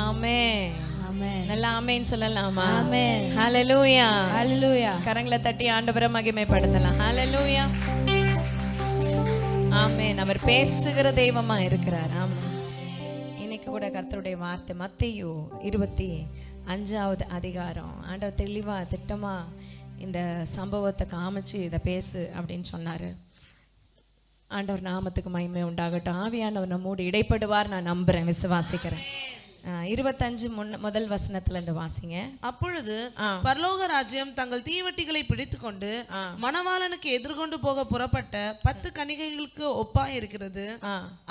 ஆமென். ஆமென். நல்லா ஆமென் சொல்லலாமா? ஆமென். ஹல்லேலூயா. ஹல்லேலூயா. கரங்களை தட்டி ஆண்டவரை மகிமைப்படுத்தலாம். ஹல்லேலூயா. ஆமென். அவர் பேசுகிற தெய்வமா இருக்கிறார். ஆமென். இன்னைக்கு கூட கர்த்தருடைய வார்த்தை மத்தேயு 25வது அதிகாரம். ஆண்டவர் தெளிவா திட்டமா இந்த சம்பவத்தை காமிச்சு இதை பேசு அப்படின்னு சொன்னாரு. ஆண்டவர் நாமத்துக்கு மகிமை உண்டாகட்டும். ஆவியானவர் நம்மோடு இடைப்படுவார் நான் நம்புறேன், விசுவாசிக்கிறேன். 25 முதல் வசனத்துல இருந்து வாசிங்க. அப்பொழுது பரலோக ராஜ்யம் தங்கள் தீவட்டிகளை பிடித்துக்கொண்டு மணவாளனுக்கு எதிர்கொண்டு போக புறப்பட்ட 10 கன்னிகைகளுக்கு ஒப்பாய் இருக்கிறது.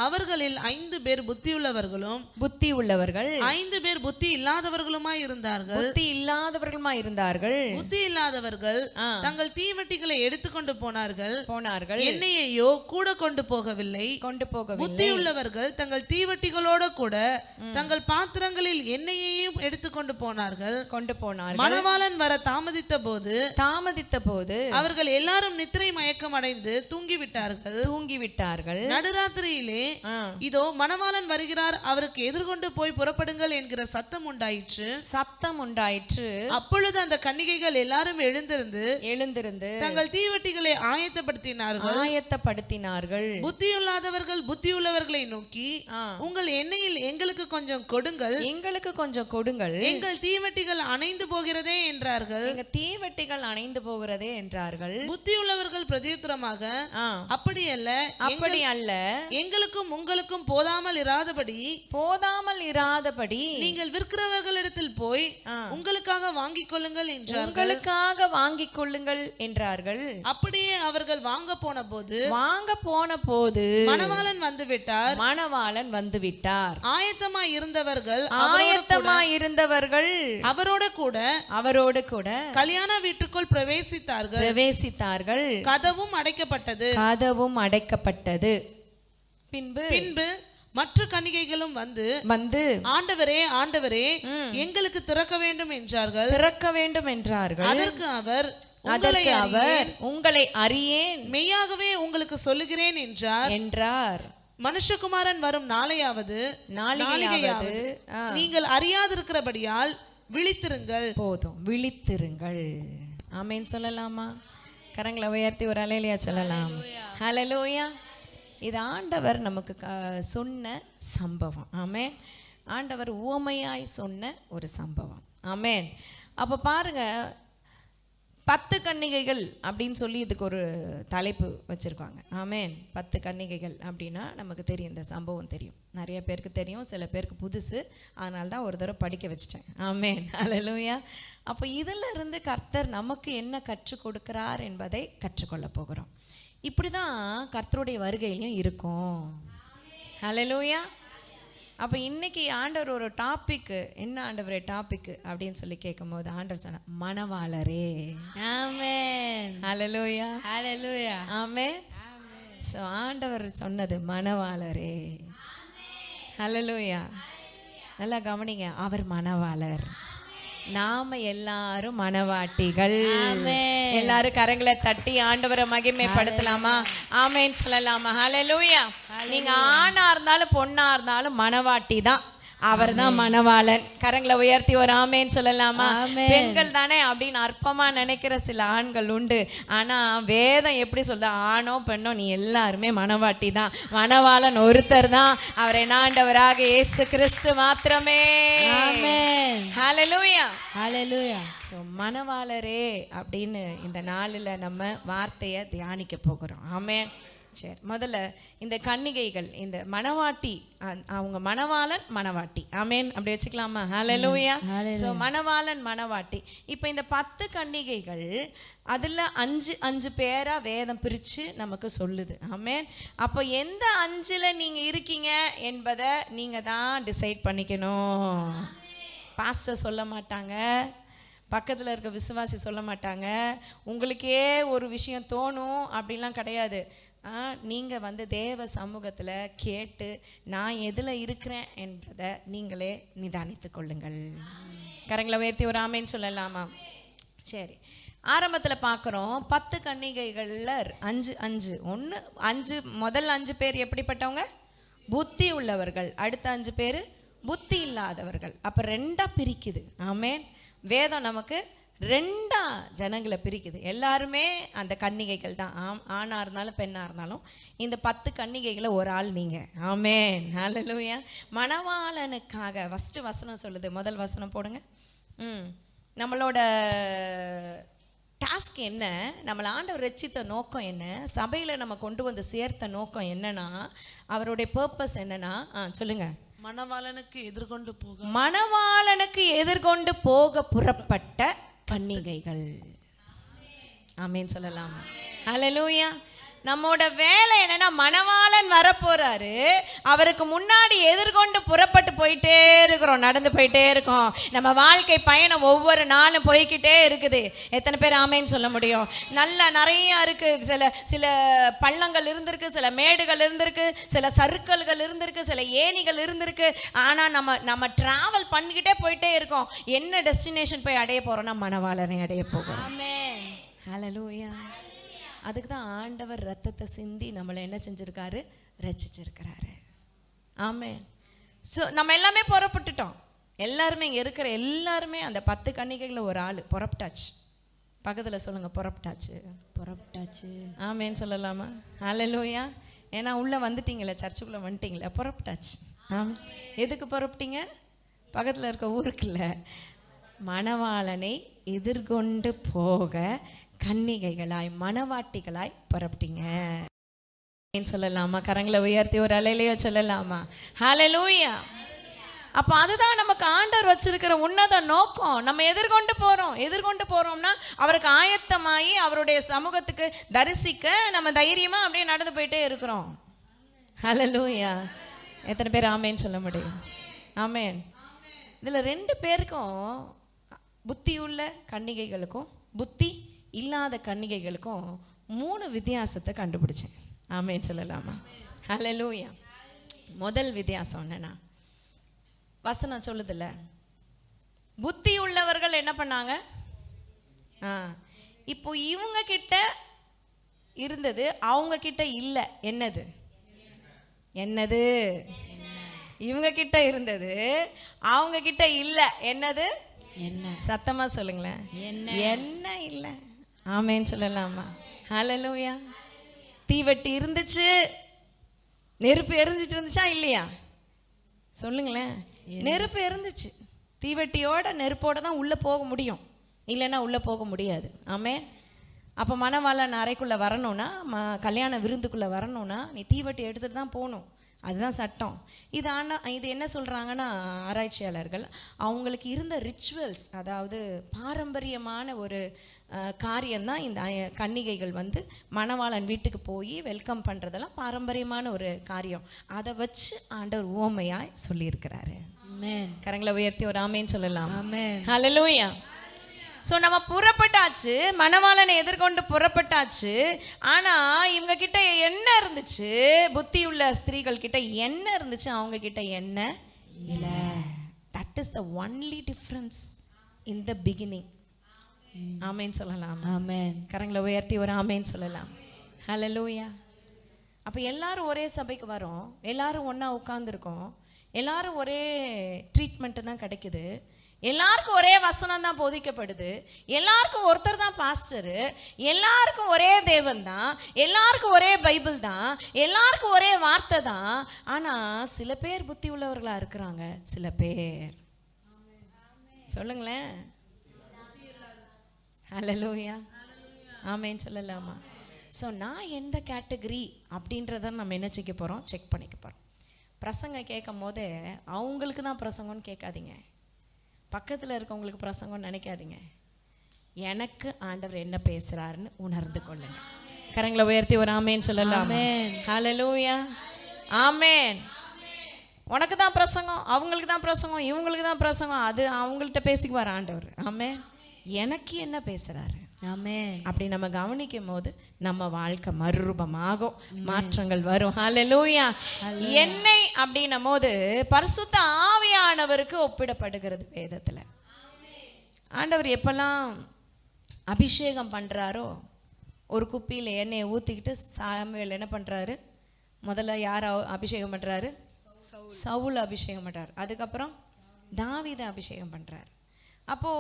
அவர்களில் 5 பேர் புத்தியுள்ளவர்களும் 5 பேர் புத்தி இல்லாதவர்களுமாய் இருந்தார்கள். புத்தி இல்லாதவர்கள் தங்கள் தீவட்டிகளை எடுத்துக்கொண்டு போனார்கள். எண்ணெயையோ கூட கொண்டு போகவில்லை. புத்தியுள்ளவர்கள் தங்கள் தீவட்டிகளோட கூட தங்கள் பாத்திரங்களில் எண்ணெயையும் எடுத்துக்கொண்டு போனார்கள். மணவாளன் வர தாமதித்த போது அவர்கள் எல்லாரும் நித்திரை மயக்கம் அடைந்து தூங்கிவிட்டார்கள். நடுராத்திரியிலே இதோ மணவாளன் வருகிறார், அவருக்கு எதிர்கொண்டு போய் புறப்படுங்கள் என்கிற சத்தம் உண்டாயிற்று. அப்பொழுது அந்த கன்னிகைகள் எல்லாரும் எழுந்திருந்து தங்கள் தீவட்டிகளை ஆயத்தப்படுத்தினார்கள். புத்தியுள்ளாதவர்கள் புத்தியுள்ளவர்களை நோக்கி, உங்கள் எண்ணெயில் எங்களுக்கு கொஞ்சம் கொடுங்கள், எங்கள் தீவட்டிகள் அணைந்து போகிறதே என்றார்கள். புத்தியுள்ளவர்கள் பிரதியுத்தரமாக, அப்படி அல்ல, எங்களுக்கும் உங்களுக்கும் போதாமல் இராதபடி நீங்கள் விற்கிறவர்களிடத்தில் போய் உங்களுக்காக வாங்கிக் கொள்ளுங்கள் என்றார்கள். அப்படியே அவர்கள் வாங்க போன போது மணவாளன் வந்துவிட்டார். ஆயத்தமாய் இருந்தவர்கள் அவரோடு கூட கல்யாண வீட்டுக்குள் பிரவேசித்தார்கள். கதவும் அடைக்கப்பட்டது. பின்பு மற்ற கன்னிகைகளும் வந்து ஆண்டவரே எங்களுக்கு திறக்க வேண்டும் என்றார்கள். அதற்கு அவர் உங்களை அறியேன், மெய்யாகவே உங்களுக்கு சொல்லுகிறேன் என்றார். மனுஷகுமாரன் வரும் நாளையாவது நீங்கள் அறியாதிருக்கிறபடியால் விழித்திருங்கள். ஆமென் சொல்லலாமா? கரங்களை உயர்த்தி ஒரு அல்லேலூயா சொல்லலாம். ஹல்லேலூயா. இது ஆண்டவர் நமக்கு சொன்ன சம்பவம். ஆமென். ஆண்டவர் உவமையாய் சொன்ன ஒரு சம்பவம். ஆமென். அப்போ பாருங்க, 10 கன்னிகைகள் அப்படின்னு சொல்லி இதுக்கு ஒரு தலைப்பு வச்சுருக்காங்க. ஆமென். 10 கன்னிகைகள் அப்படின்னா நமக்கு தெரியும், இந்த சம்பவம் தெரியும், நிறைய பேருக்கு தெரியும், சில பேருக்கு புதுசு, அதனால தான் ஒரு தடவை படிக்க வச்சுட்டேன். ஆமென். ஹல்லேலூயா. அப்போ இதில் இருந்து கர்த்தர் நமக்கு என்ன கற்றுக் கொடுக்கிறார் என்பதை கற்றுக்கொள்ள போகிறோம். இப்படி தான் கர்த்தருடைய வருகையிலையும் இருக்கும். ஹல்லேலூயா. அப்போ இன்னைக்கு ஆண்டவர் ஒரு டாபிக், என்ன ஆண்டவரே டாபிக் அப்படின்னு சொல்லி கேட்கும்போது ஆண்டவர் சொன்ன மணவாளரே. ஆமென். ஹல்லேலூயா. ஹல்லேலூயா. ஆமென். ஸோ ஆண்டவர் சொன்னது மணவாளரே. ஹல்லேலூயா. நல்லா கவனிங்க, அவர் மணவாளர், நாம எல்லாரும் மணவாட்டிகள். எல்லாரும் கரங்களை தட்டி ஆண்டவரை மகிமைப்படுத்தலாமா? ஆமென் சொல்லலாமா? ஹல்லேலூயா. நீங்க ஆணா இருந்தாலும் பொண்ணா இருந்தாலும் மணவாட்டி தான், அவர் தான் மணவாளன். கரங்களை உயர்த்தி ஒரு ஆமேன்னு சொல்லலாமா? பெண்கள் தானே அப்படின்னு அற்பமா நினைக்கிற சில ஆண்கள் உண்டு. ஆனா வேதம் எப்படி சொல்லுது? ஆணோ பெண்ணோ நீ எல்லாருமே மணவாட்டி தான். மணவாளன் ஒருத்தர் தான், அவர் ஆண்டவராக இயேசு கிறிஸ்து மாத்திரமே. ஆமென். ஹல்லேலூயா. ஹல்லேலூயா. ஸோ மணவாளரே அப்படின்னு இந்த நாளில் நம்ம வார்த்தையை தியானிக்க போகிறோம். ஆமென். சரி, முதல்ல இந்த கன்னிகைகள், இந்த மணவாட்டி, அவங்க மணவாளன் மணவாட்டி. ஆமென். அப்படி வச்சுக்கலாமா? ஹல்லேலூயா. ஸோ மணவாளன் மணவாட்டி. இப்போ இந்த 10 கன்னிகைகள், அதில் 5 பேரா வேதம் பிரித்து நமக்கு சொல்லுது. ஆமென். அப்போ எந்த 5ல் நீங்கள் இருக்கீங்க என்பதை நீங்கள் தான் டிசைட் பண்ணிக்கணும். பாஸ்டர் சொல்ல மாட்டாங்க, பக்கத்தில் இருக்க விசுவாசி சொல்ல மாட்டாங்க, உங்களுக்கே ஒரு விஷயம் தோணும் அப்படிலாம் கிடையாது. நீங்கள் தேவ சமூகத்தில் கேட்டு நான் எதில் இருக்கிறேன் என்பதை நீங்களே நிதானித்து கொள்ளுங்கள். கரங்களை உயர்த்தி ஒரு ஆமேன்னு சொல்லலாமா? சரி, ஆரம்பத்தில் பார்க்குறோம் 10 கன்னிகைகளில் 5 முதல் 5 பேர் எப்படிப்பட்டவங்க? புத்தி உள்ளவர்கள். அடுத்த 5 பேர் புத்தி இல்லாதவர்கள். அப்போ ரெண்டாக பிரிக்குது. ஆமென். வேதம் நமக்கு ரெண்டா ஜனங்களை பிரிக்குது. எல்லாருமே அந்த கன்னிகைகள் தான். ஆணாக இருந்தாலும் பெண்ணாக இருந்தாலும் இந்த 10 கன்னிகைகளை ஒரு ஆள் நீங்கள். ஆமென். ஹல்லேலூயா. மணவாளனுக்காக ஃபஸ்ட்டு வசனம் சொல்லுது. முதல் வசனம் போடுங்க. நம்மளோட டாஸ்க் என்ன, நம்மளை ஆண்டவர் ரட்சித்த நோக்கம் என்ன, சபையில் நம்ம கொண்டு வந்து சேர்த்த நோக்கம் என்னன்னா, அவருடைய பர்பஸ் என்னன்னா சொல்லுங்க. மணவாளனுக்கு எதிர்கொண்டு போக புறப்பட்ட கன்னிகைகள். ஆமென் சொல்லலாம். ஹல்லேலூயா. நம்மோட வேலை என்னன்னா, மணவாளன் வரப்போறாரு, அவருக்கு முன்னாடி எதிர்கொண்டு புறப்பட்டு போயிட்டே இருக்கிறோம், நடந்து போயிட்டே இருக்கோம். நம்ம வாழ்க்கை பயணம் ஒவ்வொரு நாளும் போய்கிட்டே இருக்குது. எத்தனை பேர் ஆமேன்னு சொல்ல முடியும்? நிறைய இருக்கு. சில பள்ளங்கள் இருந்திருக்கு, சில மேடுகள் இருந்திருக்கு, சில சறுக்கல்கள் இருந்திருக்கு, சில ஏணிகள் இருந்திருக்கு. ஆனால் நம்ம டிராவல் பண்ணிக்கிட்டே போயிட்டே இருக்கோம். என்ன டெஸ்டினேஷன் போய் அடைய போறோம்னா, மணவாளனை அடைய போகிறோம். ஆமென். ஹல்லேலூயா. அதுக்கு தான் ஆண்டவர் ரத்தத்தை சிந்தி நம்மளை என்ன செஞ்சிருக்காரு? ரட்சிச்சிருக்கிறாரு. ஆமென். ஸோ நம்ம எல்லாமே புறப்பட்டுட்டோம். எல்லாருமே இங்கே இருக்கிற எல்லாருமே அந்த 10 கன்னிகைகளில் ஒரு ஆள் புறப்பட்டாச்சு. பக்கத்தில் சொல்லுங்க, புறப்பட்டாச்சு. புறப்பட்டாச்சு. ஆமென் சொல்லலாமா? ஹல்லேலூயா. ஏன்னா உள்ளே வந்துட்டீங்களே, சர்ச்சுக்குள்ளே வந்துட்டீங்களே, புறப்பட்டாச்சு. ஆமாம். எதுக்கு புறப்பட்டீங்க? பக்கத்தில் இருக்க ஊருக்குள்ள மணவாளனை எதிர்கொண்டு போக கன்னிகைகளாய் மணவாட்டிகளாய் புறப்பட்டீங்க சொல்லலாமா? கரங்களை உயர்த்தி ஒரு அலையிலையோ சொல்லலாமா? ஹல்லேலூயா. அப்போ அதுதான் நமக்கு ஆண்டவர் வச்சிருக்கிற உன்னத நோக்கம். நம்ம எதிர்கொண்டு போறோம்னா அவருக்கு ஆயத்தமாகி அவருடைய சமூகத்துக்கு தரிசிக்க நம்ம தைரியமா அப்படியே நடந்து போயிட்டே இருக்கிறோம். ஹல்லேலூயா. எத்தனை பேர் ஆமேன்னு சொல்ல முடியும்? ஆமேன். இதில் 2 பேருக்கும், புத்தி உள்ள கன்னிகைகளுக்கும் புத்தி இல்லாத கன்னிகைகளுக்கும் 3 வித்தியாசத்தை கண்டுபிடிச்சேன். ஆமென் சொல்லலாமா? ஹல்லேலூயா. முதல் வித்தியாசம் என்னன்னா, வசனம் சொல்லுதில்ல, புத்தி உள்ளவர்கள் என்ன பண்ணாங்க? இப்போ இவங்க கிட்ட இருந்தது, அவங்க கிட்ட இல்லை. என்னது? இவங்க கிட்ட இருந்தது, அவங்க கிட்ட இல்லை. என்னது? என்ன? சத்தமா சொல்லுங்களேன். என்ன இல்லை? ஆமென் சொல்லலாமா? ஹல்லேலூயா. தீவெட்டி இருந்துச்சு, நெருப்பு எரிஞ்சிட்டு இருந்துச்சா இல்லையா? சொல்லுங்களேன். நெருப்பு எரிந்துச்சு. தீவெட்டியோட நெருப்போட தான் உள்ளே போக முடியும், இல்லைன்னா உள்ளே போக முடியாது. ஆமென். அப்போ மணவாளன் அறைக்குள்ளே வரணும்னா, கல்யாண விருந்துக்குள்ளே வரணும்னா நீ தீவெட்டி எடுத்துகிட்டு தான் போகணும். அதுதான் சட்டம். இது என்ன சொல்கிறாங்கன்னா, ஆராய்ச்சியாளர்கள் அவங்களுக்கு இருந்த ரிச்சுவல்ஸ், அதாவது பாரம்பரியமான ஒரு காரியம்தான் இந்த கன்னிகைகள் மணவாளன் வீட்டுக்கு போய் வெல்கம் பண்ணுறதெல்லாம் பாரம்பரியமான ஒரு காரியம். அதை வச்சு ஆண்டவர் உவமையாய் சொல்லியிருக்கிறாரு. கரங்களை உயர்த்தி ஒரு ஆமேன்னு சொல்லலாம். ஹல்லேலூயா. ஸோ நம்ம புறப்பட்டாச்சு, மணவாளனை எதிர்கொண்டு புறப்பட்டாச்சு. ஆனால் இவங்க கிட்ட என்ன இருந்துச்சு? புத்தி உள்ள ஸ்திரீகள் கிட்ட என்ன இருந்துச்சு? அவங்க கிட்ட என்ன இல்லை. That is the only difference in the beginning. ஆமேன் சொல்லலாம். ஆமென். கரங்களை உயர்த்தி ஒரு ஆமேன்னு சொல்லலாம். ஹல்லேலூயா. அப்போ எல்லாரும் ஒரே சபைக்கு வரோம், எல்லாரும் ஒன்றா உட்காந்துருக்கோம், எல்லாரும் ஒரே ட்ரீட்மெண்ட்டு தான் கிடைக்குது, எல்லாருக்கும் ஒரே வசனம் தான் போதிக்கப்படுது, எல்லாருக்கும் ஒருத்தர் தான் பாஸ்டரு, எல்லாருக்கும் ஒரே தேவன் தான், எல்லாருக்கும் ஒரே பைபிள் தான், எல்லாருக்கும் ஒரே வார்த்தை தான். ஆனால் சில பேர் புத்தி உள்ளவர்களாக இருக்கிறாங்க, சில பேர் சொல்லுங்களேன். ஹல்லேலூயா. ஆமேன்னு சொல்லலாமா? ஸோ நான் எந்த கேட்டகரி அப்படின்றத நம்ம என்ன செய்ய போகிறோம்? செக் பண்ணிக்க போகிறோம். பிரசங்கம் கேட்கும் போதே அவங்களுக்கு தான் பிரசங்கம்னு கேட்காதீங்க, பக்கத்தில் இருக்கவங்களுக்கு பிரசங்கம்னு நினைக்காதீங்க. எனக்கு ஆண்டவர் என்ன பேசுகிறாருன்னு உணர்ந்து கொள்ளுங்க. கரங்களை உயர்த்தி ஒரு ஆமேன்னு சொல்லலாம். ஹல்லேலூயா. ஆமேன். உனக்கு தான் பிரசங்கம், அவங்களுக்கு தான் பிரசங்கம், இவங்களுக்கு தான் பிரசங்கம், அது அவங்கள்ட்ட பேசிக்குவார் ஆண்டவர். ஆமேன். எனக்கு என்ன பேசுகிறாரு? ஆமென். அப்படி நம்ம கவனிக்கும் போது நம்ம வாழ்க்கை மறுரூபமாகும், மாற்றங்கள் வரும். ஹல்லேலூயா. என்னை அப்படின்னும் போது பரிசுத்த ஆவியானவருக்கு ஒப்பிடப்படுகிறது வேதத்தில். ஆண்டவர் எப்பெல்லாம் அபிஷேகம் பண்ணுறாரோ, ஒரு குப்பியில் எண்ணெயை ஊற்றிக்கிட்டு சாமுவேல் என்ன பண்ணுறாரு? முதல்ல யார் அபிஷேகம் பண்ணுறாரு? சவுல் அபிஷேகம் பண்றார். அதுக்கப்புறம் தாவீதை அபிஷேகம் பண்றார். அப்போ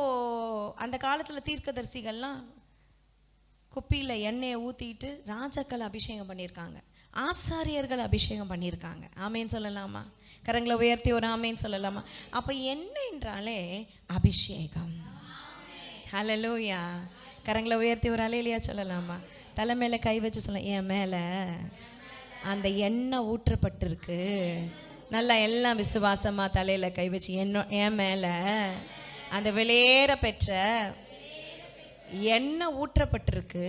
அந்த காலத்துல தீர்க்கதரிசிகள்லாம் குப்பியில எண்ணெயை ஊத்திட்டு ராஜாக்கள் அபிஷேகம் பண்ணியிருக்காங்க, ஆசாரியர்கள் அபிஷேகம் பண்ணியிருக்காங்க. ஆமேன்னு சொல்லலாமா? கரங்களை உயர்த்தி ஒரு ஆமேன்னு சொல்லலாமா? அப்போ என்ன என்றாலே அபிஷேகம். ஹல்லேலூயா. கரங்களை உயர்த்தி ஒரு அல்லேலூயா சொல்லலாமா? தலை மேலே கை வச்சு சொல்ல, என் மேலே அந்த எண்ணெய் ஊற்றப்பட்டிருக்கு. நல்லா எல்லாம் விசுவாசமா தலையில் கை வச்சு, என் மேலே அந்த வெளியேற பெற்ற எண்ணெய் ஊற்றப்பட்டிருக்கு.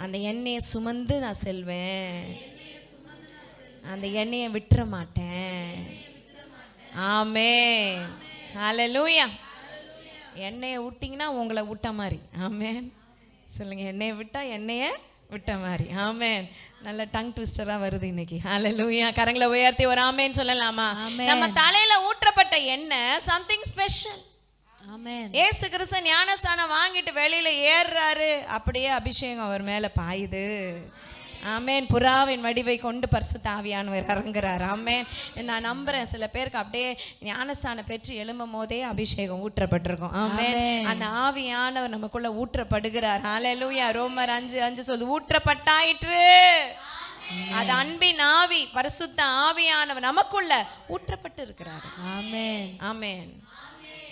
அந்த எண்ணெயை சுமந்து நான் செல்வேன், அந்த எண்ணெயை விட்டுற மாட்டேன். ஆமென். ஹல்லேலூயா. எண்ணெயை விட்டிங்கன்னா உங்களை விட்ட மாதிரி. ஆமென் சொல்லுங்க. எண்ணெயை விட்டா எண்ணெயை விட்ட மாதிரி. ஆமென். நல்ல டங் ட்விஸ்டரா வருது இன்னைக்கு. ஹல்லேலூயா. கரங்களை உயர்த்தி ஒரு ஆமென் சொல்லலாமா? நம்ம தலையில ஊற்றப்பட்ட எண்ணெய் சம்திங் ஸ்பெஷல். ஆமென். ஏசு கிறிஸ்து ஞானஸ்தானம் வாங்கிட்டு வெளியில ஏறுறாரு, அப்படியே அபிஷேகம் அவர் மேல பாயுது. ஆமென். புறாவின் வடிவை கொண்டு பரிசுத்த ஆவியானவர் இறங்குறார். ஆமென். நான் நம்புறேன் சில பேருக்கு அப்படியே ஞானஸ்தானம் பெற்று எழும்பும் போதே அபிஷேகம் ஊற்றப்பட்டிருக்கும். ஆமென். அந்த ஆவியானவர் நமக்குள்ள ஊற்றப்படுகிறார். ஹல்லேலூயா. ரோமர் 5:5 சொல்லு, ஊற்றப்பட்டாயிற்று. அது அன்பின் ஆவி, பரிசுத்த ஆவியானவர் நமக்குள்ள ஊற்றப்பட்டு இருக்கிறார். ஆமென். ஆமென்.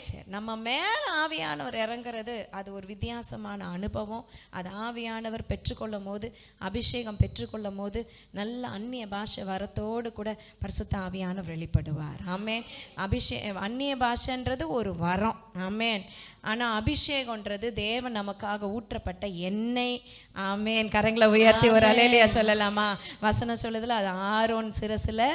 சரி, நம்ம மேல ஆவியானவர் இறங்குறது அது ஒரு வித்தியாசமான அனுபவம். அது ஆவியானவர் பெற்றுக்கொள்ளும் போது, அபிஷேகம் பெற்றுக்கொள்ளும் போது நல்ல அந்நிய பாஷை வரத்தோடு கூட பரிசுத்த ஆவியானவர் வெளிப்படுவார். ஆமென். அந்நிய பாஷைன்றது ஒரு வரம். ஆமென். ஆனால் அபிஷேகம்ன்றது தேவன் நமக்காக ஊற்றப்பட்ட எண்ணெய். ஆமென். கரங்களை உயர்த்தி ஒரு அல்லேலூயா சொல்லலாமா? வசனம் சொல்லுதுல, அது ஆரோன் சிரசில்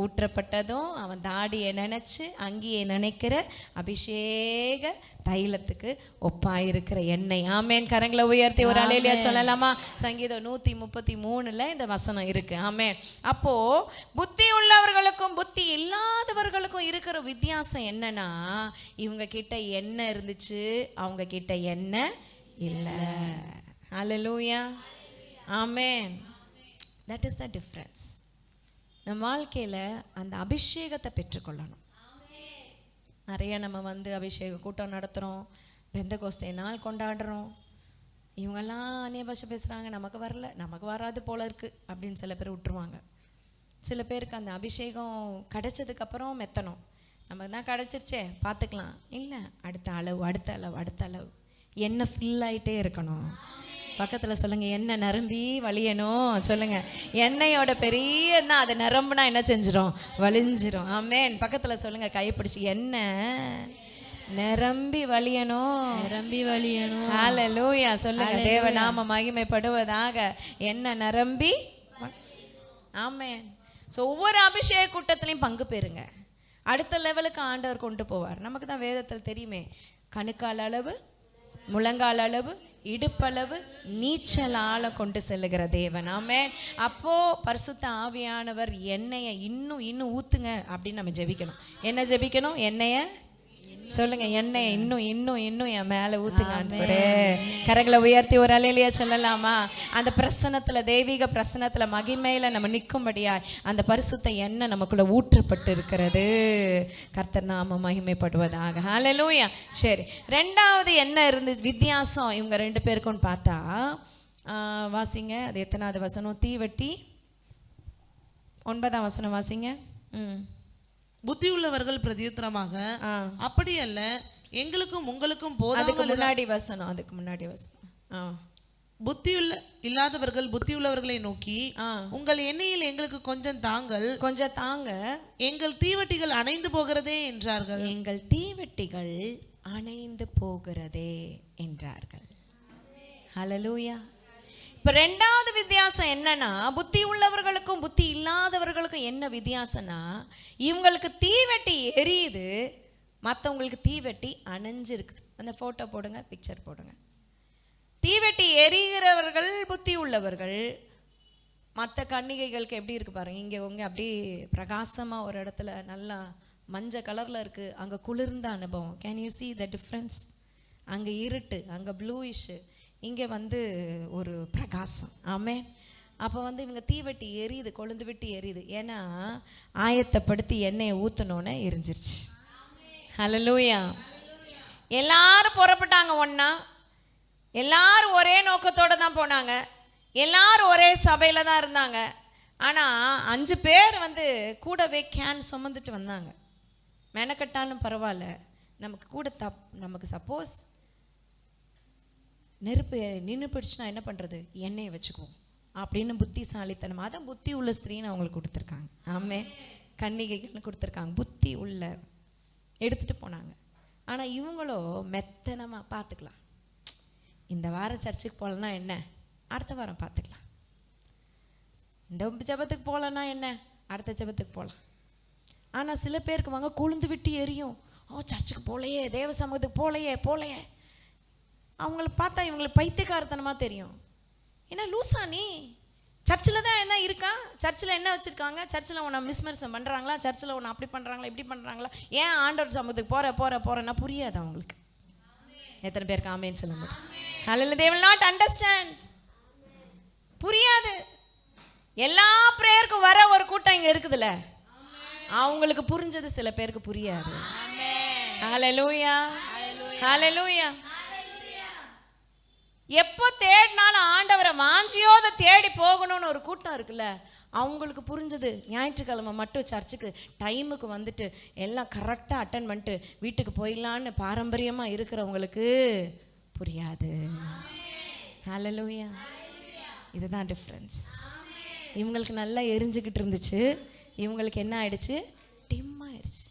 ஊற்றப்பட்டதும் அவன் தாடியை நினைச்சு அங்கேயே நினைக்கிற அபிஷேக தைலத்துக்கு ஒப்பாயிருக்கிற எண்ணெய். ஆமென். கரங்களை உயர்த்தி ஒரு அல்லேலூயா சொல்லலாமா? சங்கீதம் 133 இந்த வசனம் இருக்கு. ஆமென். அப்போ புத்தி உள்ளவர்களுக்கும் புத்தி இல்லாதவர்களுக்கும் இருக்கிற வித்தியாசம் என்னன்னா, இவங்க கிட்ட எண்ணெய் இருந்துச்சு, அவங்க கிட்ட எண்ணெய் இல்லை. ஹல்லேலூயா. ஆமென். That is the difference. நம்ம வாழ்க்கையில் அந்த அபிஷேகத்தை பெற்றுக்கொள்ளணும். நிறைய நம்ம அபிஷேக கூட்டம் நடத்துகிறோம், பெந்தகோஸ்தே நாள் கொண்டாடுறோம். இவங்கெல்லாம் அந்நிய பாஷை பேசுகிறாங்க, நமக்கு வரல, நமக்கு வராது போல இருக்குது அப்படின்னு சில பேர் விட்டுருவாங்க. சில பேருக்கு அந்த அபிஷேகம் கிடைச்சதுக்கப்புறம் மெத்தணும். நமக்கு தான் கிடச்சிருச்சே பார்த்துக்கலாம். இல்லை, அடுத்த அளவு அடுத்த அளவு அடுத்த அளவு. எண்ணெய் ஃபில் ஆகிட்டே இருக்கணும். பக்கத்தில் சொல்லுங்கள், எண்ணெய் நிரம்பி வலியணும். சொல்லுங்கள், எண்ணெயோட பெரிய தான் அது நிரம்புனா என்ன செஞ்சிடும்? வலிஞ்சிரும். ஆமென். பக்கத்தில் சொல்லுங்கள், கைப்பிடிச்சி, எண்ணெய் நிரம்பி வலியணும், நிரம்பி வலியணும். ஹல்லேலூயா சொல்லுங்க. தேவநாம மகிமைப்படுவதாக. எண்ணெய் நிரம்பி. ஆமென். ஸோ ஒவ்வொரு அபிஷேக கூட்டத்திலையும் பங்கு பெறுங்க. அடுத்த லெவலுக்கு ஆண்டவர் கொண்டு போவார். நமக்கு தான் வேதத்தில் தெரியுமே, கணுக்கால் அளவு, முழங்கால் அளவு, இடுப்பளவு, நீச்சல் ஆழ கொண்டு செல்லுகிற தேவன். ஆமென். அப்போ பரிசுத்த ஆவியானவர் எண்ணெயை இன்னும் ஊத்துங்க அப்படின்னு நம்ம ஜெபிக்கணும். என்ன ஜெபிக்கணும்? எண்ணெயை சொல்லுங்க, எண்ணெயை இன்னும் என் மேலே ஊத்துங்க ஆண்டவரே. கரங்களை உயர்த்தி ஒரு அல்லேலூயா சொல்லலாமா? அந்த பிரசன்னத்துல, தெய்வீக பிரசன்னத்துல, மகிமையில நம்ம நிற்கும்படியா அந்த பரிசுத்த எண்ணெய் நமக்குள்ள ஊற்றப்பட்டு இருக்கிறது. கர்த்தர் நாம மகிமைப்படுவதாக. ஹல்லேலூயா. சரி, ரெண்டாவது என்ன இருந்து வித்தியாசம் இவங்க ரெண்டு பேருக்கும் பார்த்தா, வாசிங்க. அது எத்தனாவது வசனம்? தீவெட்டி 9ஆம் வசனம் வாசிங்க. புத்தி உள்ளவர்கள் பிரதியுத்தரமாக, அப்படி அல்ல, எங்களுக்கும் உங்களுக்கும் அதுக்கு முன்னாடி வசனம். புத்தி இல்லாதவர்கள் புத்தி உள்ளவர்களை நோக்கி, உங்கள் எண்ணெயில் எங்களுக்கு கொஞ்சம் தாங்க, எங்கள் தீவெட்டிகள் அணைந்து போகிறதே என்றார்கள். எங்கள் தீவெட்டிகள் அணைந்து போகிறதே என்றார்கள். ஹல்லேலூயா. இப்போ ரெண்டாவது வித்தியாசம் என்னன்னா, புத்தி உள்ளவர்களுக்கும் புத்தி இல்லாதவர்களுக்கும் என்ன வித்தியாசம்னா, இவங்களுக்கு தீவெட்டி எரியுது, மற்றவங்களுக்கு தீவெட்டி அணைஞ்சிருக்கு. அந்த ஃபோட்டோ போடுங்க, பிக்சர் போடுங்க. தீவெட்டி எரிகிறவர்கள் புத்தி உள்ளவர்கள். மற்ற கன்னிகைகளுக்கு எப்படி இருக்கு பாருங்க. இங்கே அப்படி பிரகாசமாக ஒரு இடத்துல நல்லா மஞ்சள் கலரில் இருக்குது, அங்கே குளிர்ந்த அனுபவம். Can you see the difference? அங்கே இருட்டு, அங்கே ப்ளூயிஷு, இங்கே ஒரு பிரகாசம். ஆமென். அப்போ வந்து இவங்க தீவெட்டி எரியுது, கொழுந்து விட்டு எரியுது. ஏன்னா ஆயத்தப்படுத்தி எண்ணெயை ஊற்றினோன்னே எரிஞ்சிருச்சு. ஹல்லேலூயா. எல்லாரும் புறப்பட்டாங்க ஒன்றா, எல்லாரும் ஒரே நோக்கத்தோடு தான் போனாங்க, எல்லாரும் ஒரே சபையில் தான் இருந்தாங்க. ஆனால் 5 பேர் வந்து கூடவே கேன் சுமந்துட்டு வந்தாங்க. மெனக்கட்டாலும் பரவாயில்ல, நமக்கு கூட நமக்கு சப்போஸ் நெருப்பு நின்று போயிடுச்சுன்னா என்ன பண்ணுறது, எண்ணெயை வச்சுக்குவோம் அப்படின்னு புத்திசாலித்தனம். அதான் புத்தி உள்ள ஸ்திரீன்னு அவங்களுக்கு கொடுத்துருக்காங்க. ஆமே, கன்னிகைகள்னு கொடுத்துருக்காங்க. புத்தி உள்ள எடுத்துகிட்டு போனாங்க. ஆனால் இவங்களோ மெத்தனமாக பார்த்துக்கலாம், இந்த வாரம் சர்ச்சுக்கு போகலன்னா என்ன, அடுத்த வாரம் பார்த்துக்கலாம், இந்த ஜபத்துக்கு போகலன்னா என்ன, அடுத்த ஜபத்துக்கு போகலாம். ஆனால் சில பேருக்கு வாங்க கொழுந்து விட்டு எரியும், ஓ சர்ச்சுக்கு போகலையே, தேவ சமூகத்துக்கு போகலையே. அவங்கள பார்த்தா இவங்களுக்கு பைத்தியக்காரத்தனமாக தெரியும். ஏன்னா லூசா நீ, சர்ச்சில் தான் என்ன இருக்கா, சர்ச்சில் என்ன வச்சுருக்காங்க, சர்ச்சில் உன்னை மிஸ்மரிசம் பண்ணுறாங்களா, சர்ச்சில் உன்னை அப்படி பண்ணுறாங்களா இப்படி பண்ணுறாங்களா, ஏன் ஆண்டவர் சமூகத்துக்கு போகிறேன்னா புரியாது அவங்களுக்கு. எத்தனை பேருக்கு ஆமேன்னு சொல்ல முடியும்? ஹல்லேலூயா. they will not understand. புரியாது. எல்லா பிரேயருக்கும் வர ஒரு கூட்டம் இங்கே இருக்குதுல்ல, அவங்களுக்கு புரிஞ்சது சில பேருக்கு புரியாது. ஹல்லேலூயா, ஹல்லேலூயா. எப்போ தேடினாலும் ஆண்டவரை வாஞ்சியோத தேடி போகணும்னு ஒரு கூட்டம் இருக்குல்ல, அவங்களுக்கு புரிஞ்சது ஞாயிற்றுக்கிழமை மட்டும் சர்ச்சுக்கு டைமுக்கு வந்துட்டு எல்லாம் கரெக்டாக அட்டன் பண்ணிட்டு வீட்டுக்கு போயிடலான்னு பாரம்பரியமாக இருக்கிறவங்களுக்கு புரியாது. ஹல்லேலூயா. இதுதான் டிஃப்ரென்ஸ். இவங்களுக்கு நல்லா எரிஞ்சுக்கிட்டு இருந்துச்சு, இவங்களுக்கு என்ன ஆயிடுச்சு, டிம் ஆயிடுச்சு.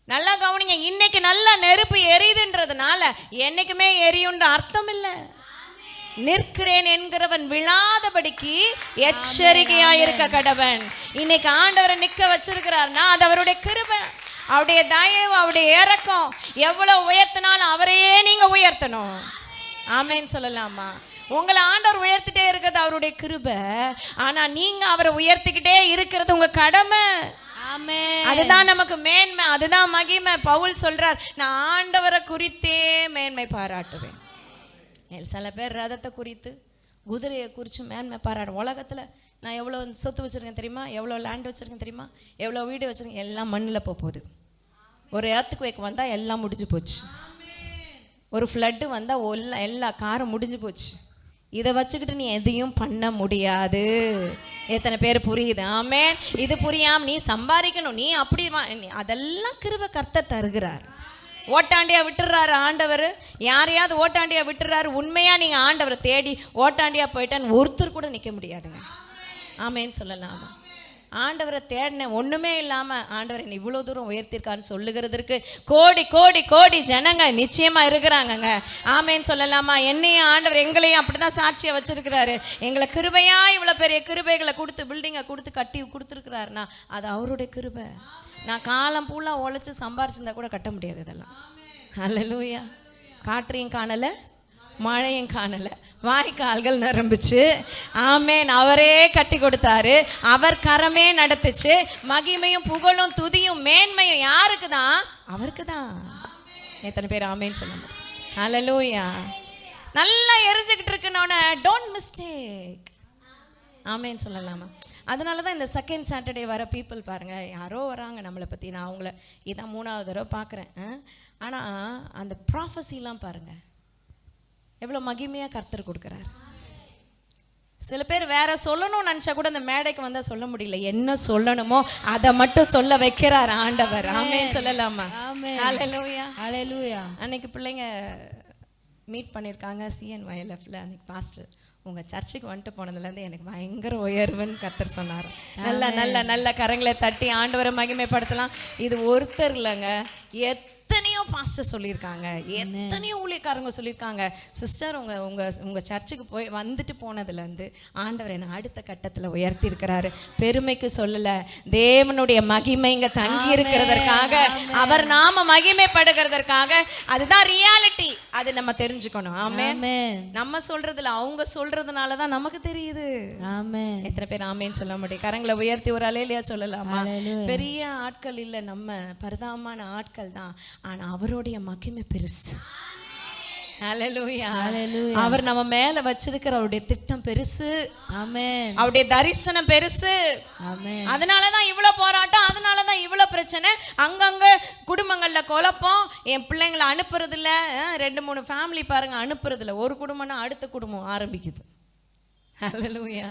நல்லா கவனிங்க, இன்னைக்கு நல்லா நெருப்பு எரியுதுன்றதுனால என்னைக்குமே எரியுன்ற அர்த்தம் இல்லை. நிற்கிறேன் என்கிறவன் விழாதபடிக்கு எச்சரிக்கையாயிருக்க கடவன். இன்னைக்கு ஆண்டவரை நிற்க வச்சிருக்கிறார்னா அது அவருடைய கிருபை, அவருடைய தயவு, அவருடைய இரக்கம். எவ்வளவு உயர்த்தினாலும் அவரையே நீங்க உயர்த்தணும். ஆமேன்னு சொல்லலாமா? உங்களை ஆண்டவர் உயர்த்திட்டே இருக்கிறது அவருடைய கிருபை, ஆனா நீங்க அவரை உயர்த்திக்கிட்டே இருக்கிறது உங்க கடமை. அதுதான் நமக்கு மேன்மை, அதுதான் மகிமை. பவுல் சொல்றார், நான் ஆண்டவரை குறித்தே மேன்மை பாராட்டுவேன். சில பேர் ரதத்தை குறித்து குதிரையை குறித்து மேன்மை பாராட்டு. உலகத்தில் நான் எவ்வளோ சொத்து வச்சுருக்கேன் தெரியுமா, எவ்வளோ லேண்ட் வச்சுருக்கேன் தெரியுமா, எவ்வளோ வீடு வச்சுருக்கேன், எல்லாம் மண்ணில் போகுது. ஒரு எர்த்குவேக் வந்தால் எல்லாம் முடிஞ்சு போச்சு, ஒரு ஃப்ளட்டு வந்தால் எல்லா காரும் முடிஞ்சு போச்சு. இதை வச்சுக்கிட்டு நீ எதையும் பண்ண முடியாது. எத்தனை பேர் புரியுது? ஆமென். இது புரியாம நீ சம்பாதிக்கணும், நீ அப்படி அதெல்லாம் கிருபை கர்த்தர் தருகிறார். ஓட்டாண்டியா விட்டுறாரு ஆண்டவர், யாரையாவது ஓட்டாண்டியா விட்டுறாரு. உண்மையா நீங்க ஆண்டவரை தேடி ஓட்டாண்டியா போயிட்டான்னு ஒருத்தர் கூட நிற்க முடியாதுங்க. ஆமேன்னு சொல்லலாமா? ஆண்டவரை தேடின ஒண்ணுமே இல்லாம ஆண்டவர் என்னை இவ்வளவு தூரம் உயர்த்திருக்கான்னு சொல்லுகிறதுக்கு கோடி கோடி கோடி ஜனங்க நிச்சயமா இருக்கிறாங்கங்க. ஆமேன்னு சொல்லலாமா? என்னையும் ஆண்டவர் எங்களையும் அப்படிதான் சாட்சியை வச்சிருக்கிறாரு. எங்களை கிருபையா இவ்வளவு பெரிய கிருபைகளை கொடுத்து பில்டிங்கை கொடுத்து கட்டி கொடுத்துருக்கிறாருன்னா அது அவருடைய கிருபை. நான் காலம் பூலா உழைச்சி சம்பாரிச்சிருந்தா கூட கட்ட முடியாது இதெல்லாம். ஹல்லேலூயா. காற்றையும் காணல, மழையும் காணல, வாய்க்கால்கள் நிரம்பிச்சு. ஆமேன். அவரே கட்டி கொடுத்தாரு, அவர் கரமே நடத்துச்சு. மகிமையும் புகழும் துதியும் மேன்மையும் யாருக்கு தான்? அவருக்கு தான். எத்தனை பேர் ஆமேன்னு சொல்ல முடியும்? ஹல்லேலூயா. நல்லா எரிஞ்சுக்கிட்டு இருக்குன்னொன்னே டோன்ட் மிஸ்டேக். ஆமேன்னு சொல்லலாமா? அதனால தான் இந்த செகண்ட் சாட்டர்டே வர பீப்புள் பாருங்கள், யாரோ வராங்க நம்மளை பற்றி. நான் அவங்கள இதான் 3வது தடவை பார்க்குறேன். ஆனால் அந்த ப்ராஃபஸிலாம் பாருங்கள் எவ்வளோ மகிமையாக கர்த்தர் கொடுக்குறாரு. சில பேர் வேற சொல்லணும்னு நினச்சா கூட அந்த மேடைக்கு வந்தால் சொல்ல முடியல. என்ன சொல்லணுமோ அதை மட்டும் சொல்ல வைக்கிறார் ஆண்டவர். ஆமென் சொல்லலாமா? ஹல்லேலூயா, ஹல்லேலூயா. அன்னைக்கு பிள்ளைங்க மீட் பண்ணியிருக்காங்க CNYLFல. அன்னைக்கு பாஸ்டர் உங்கள் சர்ச்சுக்கு வந்துட்டு போனதுலேருந்து எனக்கு பயங்கர உயர்வுன்னு கர்த்தர் சொன்னார். நல்ல நல்ல நல்ல கரங்களை தட்டி ஆண்டவரை மகிமைப்படுத்தலாம். இது ஒருத்தர் இல்லைங்க, எத்தனையோ பாஸ்டர் சொல்லியிருக்காங்க, எத்தனையோ ஊழியக்காரங்க சொல்லியிருக்காங்க. சிஸ்டர் உங்கள் சர்ச்சுக்கு போய் வந்துட்டு போனதுலேருந்து ஆண்டவர் என்னை அடுத்த கட்டத்தில் உயர்த்தி இருக்கிறாரு. பெருமைக்கு சொல்லலை, தேவனுடைய மகிமை இங்கே தங்கி இருக்கிறதற்காக, அவர் நாம மகிமைப்படுகிறதற்காக. அதுதான் ரியாலிட்டி. அது நம்ம தெரிஞ்சுக்கணும். ஆமென். நம்ம சொல்றதுல அவங்க சொல்றதுனால தான் நமக்கு தெரியுது. ஆமென். எத்தனை பேர் ஆமென்னு சொல்ல முடியும்? கரங்களை உயர்த்தி ஒரு அல்லேலூயா சொல்லலாமா? பெரிய ஆட்கள் இல்லை, நம்ம பரிதாபமான ஆட்கள் தான். ஆனா அவருடைய மகிமை பெருசு. ஹalleluya. Hallelujah. அவர் நம்ம மேல வச்சிருக்கிற அவருடைய திட்டம் பெருசு. ஆமென். அவருடைய தரிசனம் பெருசு. ஆமென். அதனாலதான் இவ்வளவு போராட்டம், அதனாலதான் இவ்வளவு பிரச்சனை. அங்கங்க குடும்பங்கள்ல குழப்பம். என் பிள்ளைங்களை அனுப்புறது இல்ல. 2-3 ஃபேமிலி பாருங்க அனுப்புறது இல்ல. ஒரு குடும்பம்னா அடுத்த குடும்பம் ஆரம்பிக்குது. ஹalleluya.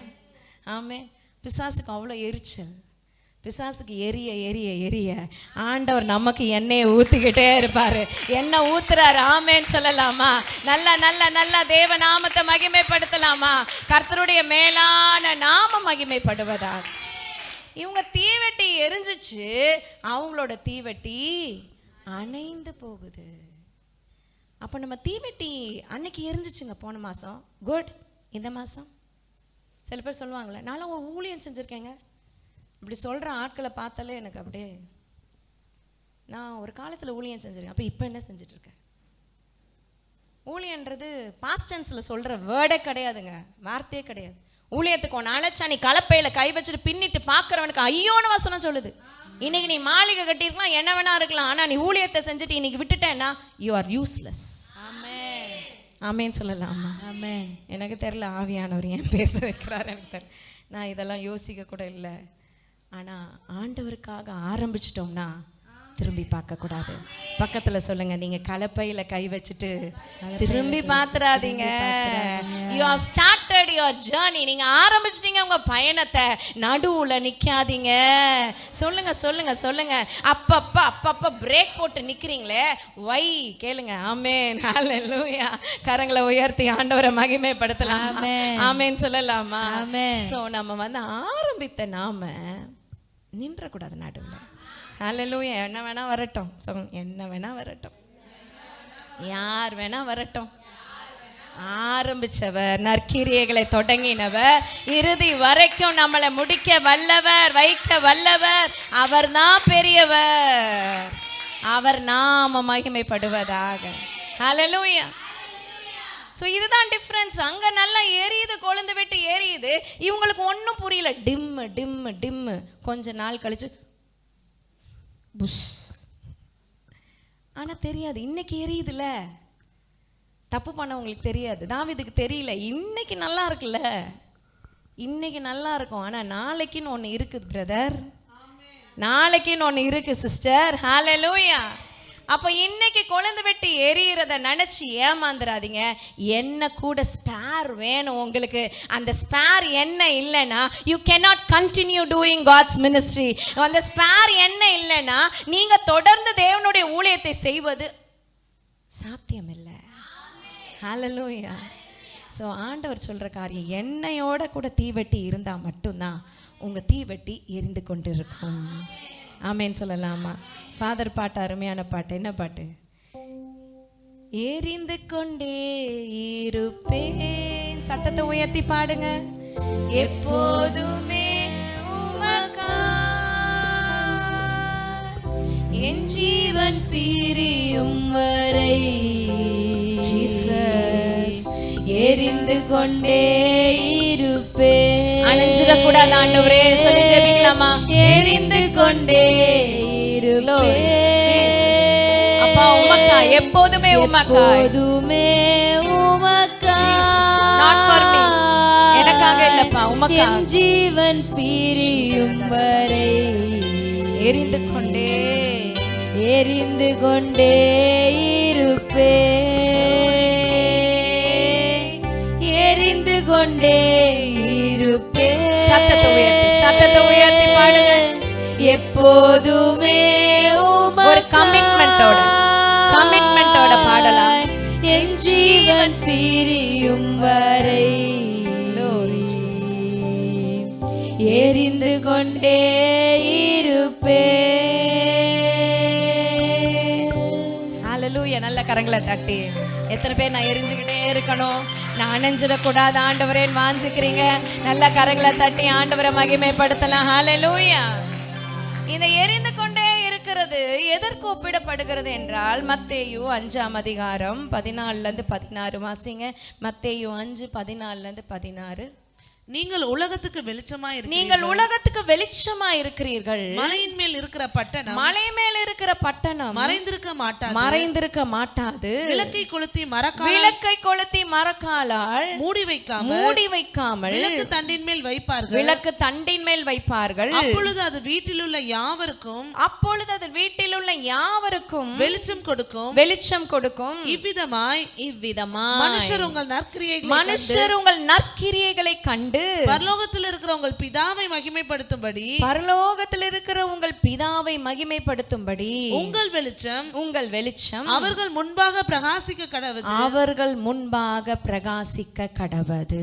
ஆமென். பிசாசுக்கு அவ்வளவு எரிச்சல். பிசாசுக்கு எரிய எரிய எரிய ஆண்டவர் நமக்கு எண்ணெயை ஊத்திக்கிட்டே இருப்பாரு. எண்ணெய் ஊத்துறாரு. ஆமேன்னு சொல்லலாமா? நல்ல நல்ல நல்ல தேவ நாமத்தை மகிமைப்படுத்தலாமா? கர்த்தருடைய மேலான நாம மகிமைப்படுவதா. இவங்க தீவெட்டி எரிஞ்சிச்சு, அவங்களோட தீவெட்டி அணைந்து போகுது. அப்போ நம்ம தீவெட்டி அன்னைக்கு எரிஞ்சிச்சுங்க போன மாதம். குட். இந்த மாதம் சில பேர் சொல்லுவாங்களே, நான்லாம் ஒரு ஊழியம் செஞ்சுருக்கேங்க. இப்படி சொல்கிற ஆட்களை பார்த்தாலே எனக்கு அப்படியே, நான் ஒரு காலத்தில் ஊழியம் செஞ்சுருக்கேன், அப்போ இப்போ என்ன செஞ்சிட்ருக்கேன்? ஊழியன்றது பாஸ்ட் டென்ஸில் சொல்கிற வேர்டே கிடையாதுங்க, வார்த்தையே கிடையாது. ஊழியத்துக்கு ஒன்று அழைச்சா நீ கலப்பையில் கை வச்சுட்டு பின்னிட்டு பார்க்குறவனுக்கு ஐயோன்னு வசனம் சொல்லுது. இன்னைக்கு நீ மாளிகை கட்டியிருக்கலாம், என்ன வேணா இருக்கலாம், ஆனால் நீ ஊழியத்தை செஞ்சுட்டு இன்னைக்கு விட்டுட்டேன்னா யூ ஆர் யூஸ்லெஸ். ஆமென். ஆமேன்னு சொல்லலாமா? ஆமென். எனக்கு தெரியல ஆவியானவர் ஏன் பேச வைக்கிறாரு எனக்கு தெரியல. நான் இதெல்லாம் யோசிக்க கூட இல்லை. ஆனால் ஆண்டவருக்காக ஆரம்பிச்சிட்டோம்னா திரும்பி பார்க்கக்கூடாது. பக்கத்தில் சொல்லுங்க, நீங்கள் கலப்பையில் கை வச்சுட்டு திரும்பி பார்த்துடாதீங்க. You are started your journey. நீங்கள் ஆரம்பிச்சிட்டீங்க உங்கள் பயணத்தை, நடுவில் நிற்காதீங்க. சொல்லுங்க சொல்லுங்க சொல்லுங்க. அப்பப்போ பிரேக் போட்டு நிற்கிறீங்களே, வை கேளுங்க. ஆமென். ஹல்லேலூயா. கரங்களை உயர்த்தி ஆண்டவரை மகிமைப்படுத்தலாம். ஆமென் சொல்லலாமா? ஸோ நம்ம ஆரம்பித்த நாம நின்றக்கூடாது நடுவில். ஹல்லேலூயா. என்ன வேணா வரட்டும், என்ன வேணா வரட்டும், யார் வேணா வரட்டும், ஆரம்பிச்சவர் நற்கிரியைகளை தொடங்கினவர் இறுதி வரைக்கும் நம்மளை முடிக்க வல்லவர், வைக்க வல்லவர். அவர் தான் பெரியவர். அவர் நாம மகிமைப்படுவதாக. ஹல்லேலூயா. ஸோ இதுதான் டிஃப்ரென்ஸ். அங்கே நல்லா எரியுது, கொழுந்து விட்டு எரியுது. இவங்களுக்கு ஒன்றும் புரியல. Dim dim dim. கொஞ்ச நாள் கழிச்சு புஷ். ஆனால் தெரியாது, இன்னைக்கு எரியுதுல. தப்பு பண்ணவங்களுக்கு தெரியாது, தாவீதுக்கு தெரியல. இன்னைக்கு நல்லா இருக்குல்ல, இன்னைக்கு நல்லா இருக்கும். ஆனால் நாளைக்குன்னு ஒன்று இருக்குது பிரதர், நாளைக்குன்னு ஒன்று இருக்கு சிஸ்டர். ஹல்லேலூயா. அப்போ இன்னைக்கு கொழுந்து வெட்டி எரியிறத நினச்சி ஏமாந்துடாதீங்க. என்ன கூட ஸ்பேர் வேணும் உங்களுக்கு. அந்த ஸ்பேர் என்ன இல்லைன்னா you cannot continue doing God's ministry. அந்த ஸ்பேர் என்ன இல்லைன்னா நீங்கள் தொடர்ந்து தேவனுடைய ஊழியத்தை செய்வது சாத்தியம் இல்லை. ஹல்லேலூயா. ஸோ ஆண்டவர் சொல்கிற காரியம், எண்ணெயோட கூட தீவெட்டி இருந்தால் மட்டும்தான் உங்கள் தீவெட்டி எரிந்து கொண்டு இருக்கும். ஆமேன்னு சொல்லலாமா? ஃபாதர் பாட்டு, அருமையான பாட்டு. என்ன பாட்டு? எரிந்து கொண்டே இருப்பேன். சத்தத்தை உயர்த்தி பாடுங்க. எப்போதுமே என் ஜீவன் பிரியும் வரை ஜீசஸ் எரிந்து கொண்டே இருப்பேன். அணைஞ்சிடக்கூடாது ஆண்டவரே, சொல்லி ஜெபிக்கலாமா? எரிந்து கொண்டே இருப்பேன். அப்பா உமக்கா, எப்போதுமே உமக்கா, எப்போதுமே உமக்கா. நாட் ஃபார் மீ, எனக்காக இல்லப்பா, உமக்கா. ஜீவன் பிரியும் வரை எரிந்து கொண்டே இருப்பேன், எரிந்து கொண்டே இருப்பேன். சத்தத்தை உயர்த்தி பாடுங்க. எப்போதுமே ஒரு கமிட்மெண்டோட பாடலாம். என் ஜீவன் பிரியும் வரை எரிந்து கொண்டே இருப்பேன். ஹல்லேலூயா. நல்ல கரங்களை தட்டி. எத்தனை பேர் நான் எரிஞ்சுக்கிட்டே இருக்கணும், நான் அணைஞ்சிடக்கூடாது ஆண்டவரேன்னு வாஞ்சிக்கிறீங்க? நல்ல கரங்களை தட்டி ஆண்டவரை மகிமைப்படுத்தலாம். ஹல்லேலூயா. இந்த எரிந்து கொண்டே இருக்கிறது எதற்கு ஒப்பிடப்படுகிறது என்றால், மத்தேயு 5ஆம் அதிகாரம் 14-16 வாசிங்க. மத்தேயு 5:14-16. நீங்கள் உலகத்துக்கு வெளிச்சமாய் இருக்கிறீர்கள். நீங்கள் உலகத்துக்கு வெளிச்சமா இருக்கிறீர்கள். மலையின் மேல் இருக்கிற பட்டணம், மலை மேல் இருக்கிற பட்டணம் மறைந்திருக்க மாட்டாது. மறைந்திருக்க மாட்டாது. விளக்கை கொளுத்தி மரக்காலால் மூடி வைக்காமல் விளக்கு தண்டின் மேல் வைப்பார்கள். விளக்கு தண்டின் மேல் வைப்பார்கள். அப்பொழுது அது வீட்டில் உள்ள யாவருக்கும் வெளிச்சம் கொடுக்கும். இவ்விதமாய் மனுஷர் உங்கள் நற்கிரியைகளை கண்டு பரலோகத்தில் இருக்கிற உங்கள் பிதாவை மகிமைப்படுத்தும்படி உங்கள் வெளிச்சம் அவர்கள் முன்பாக பிரகாசிக்க கடவது.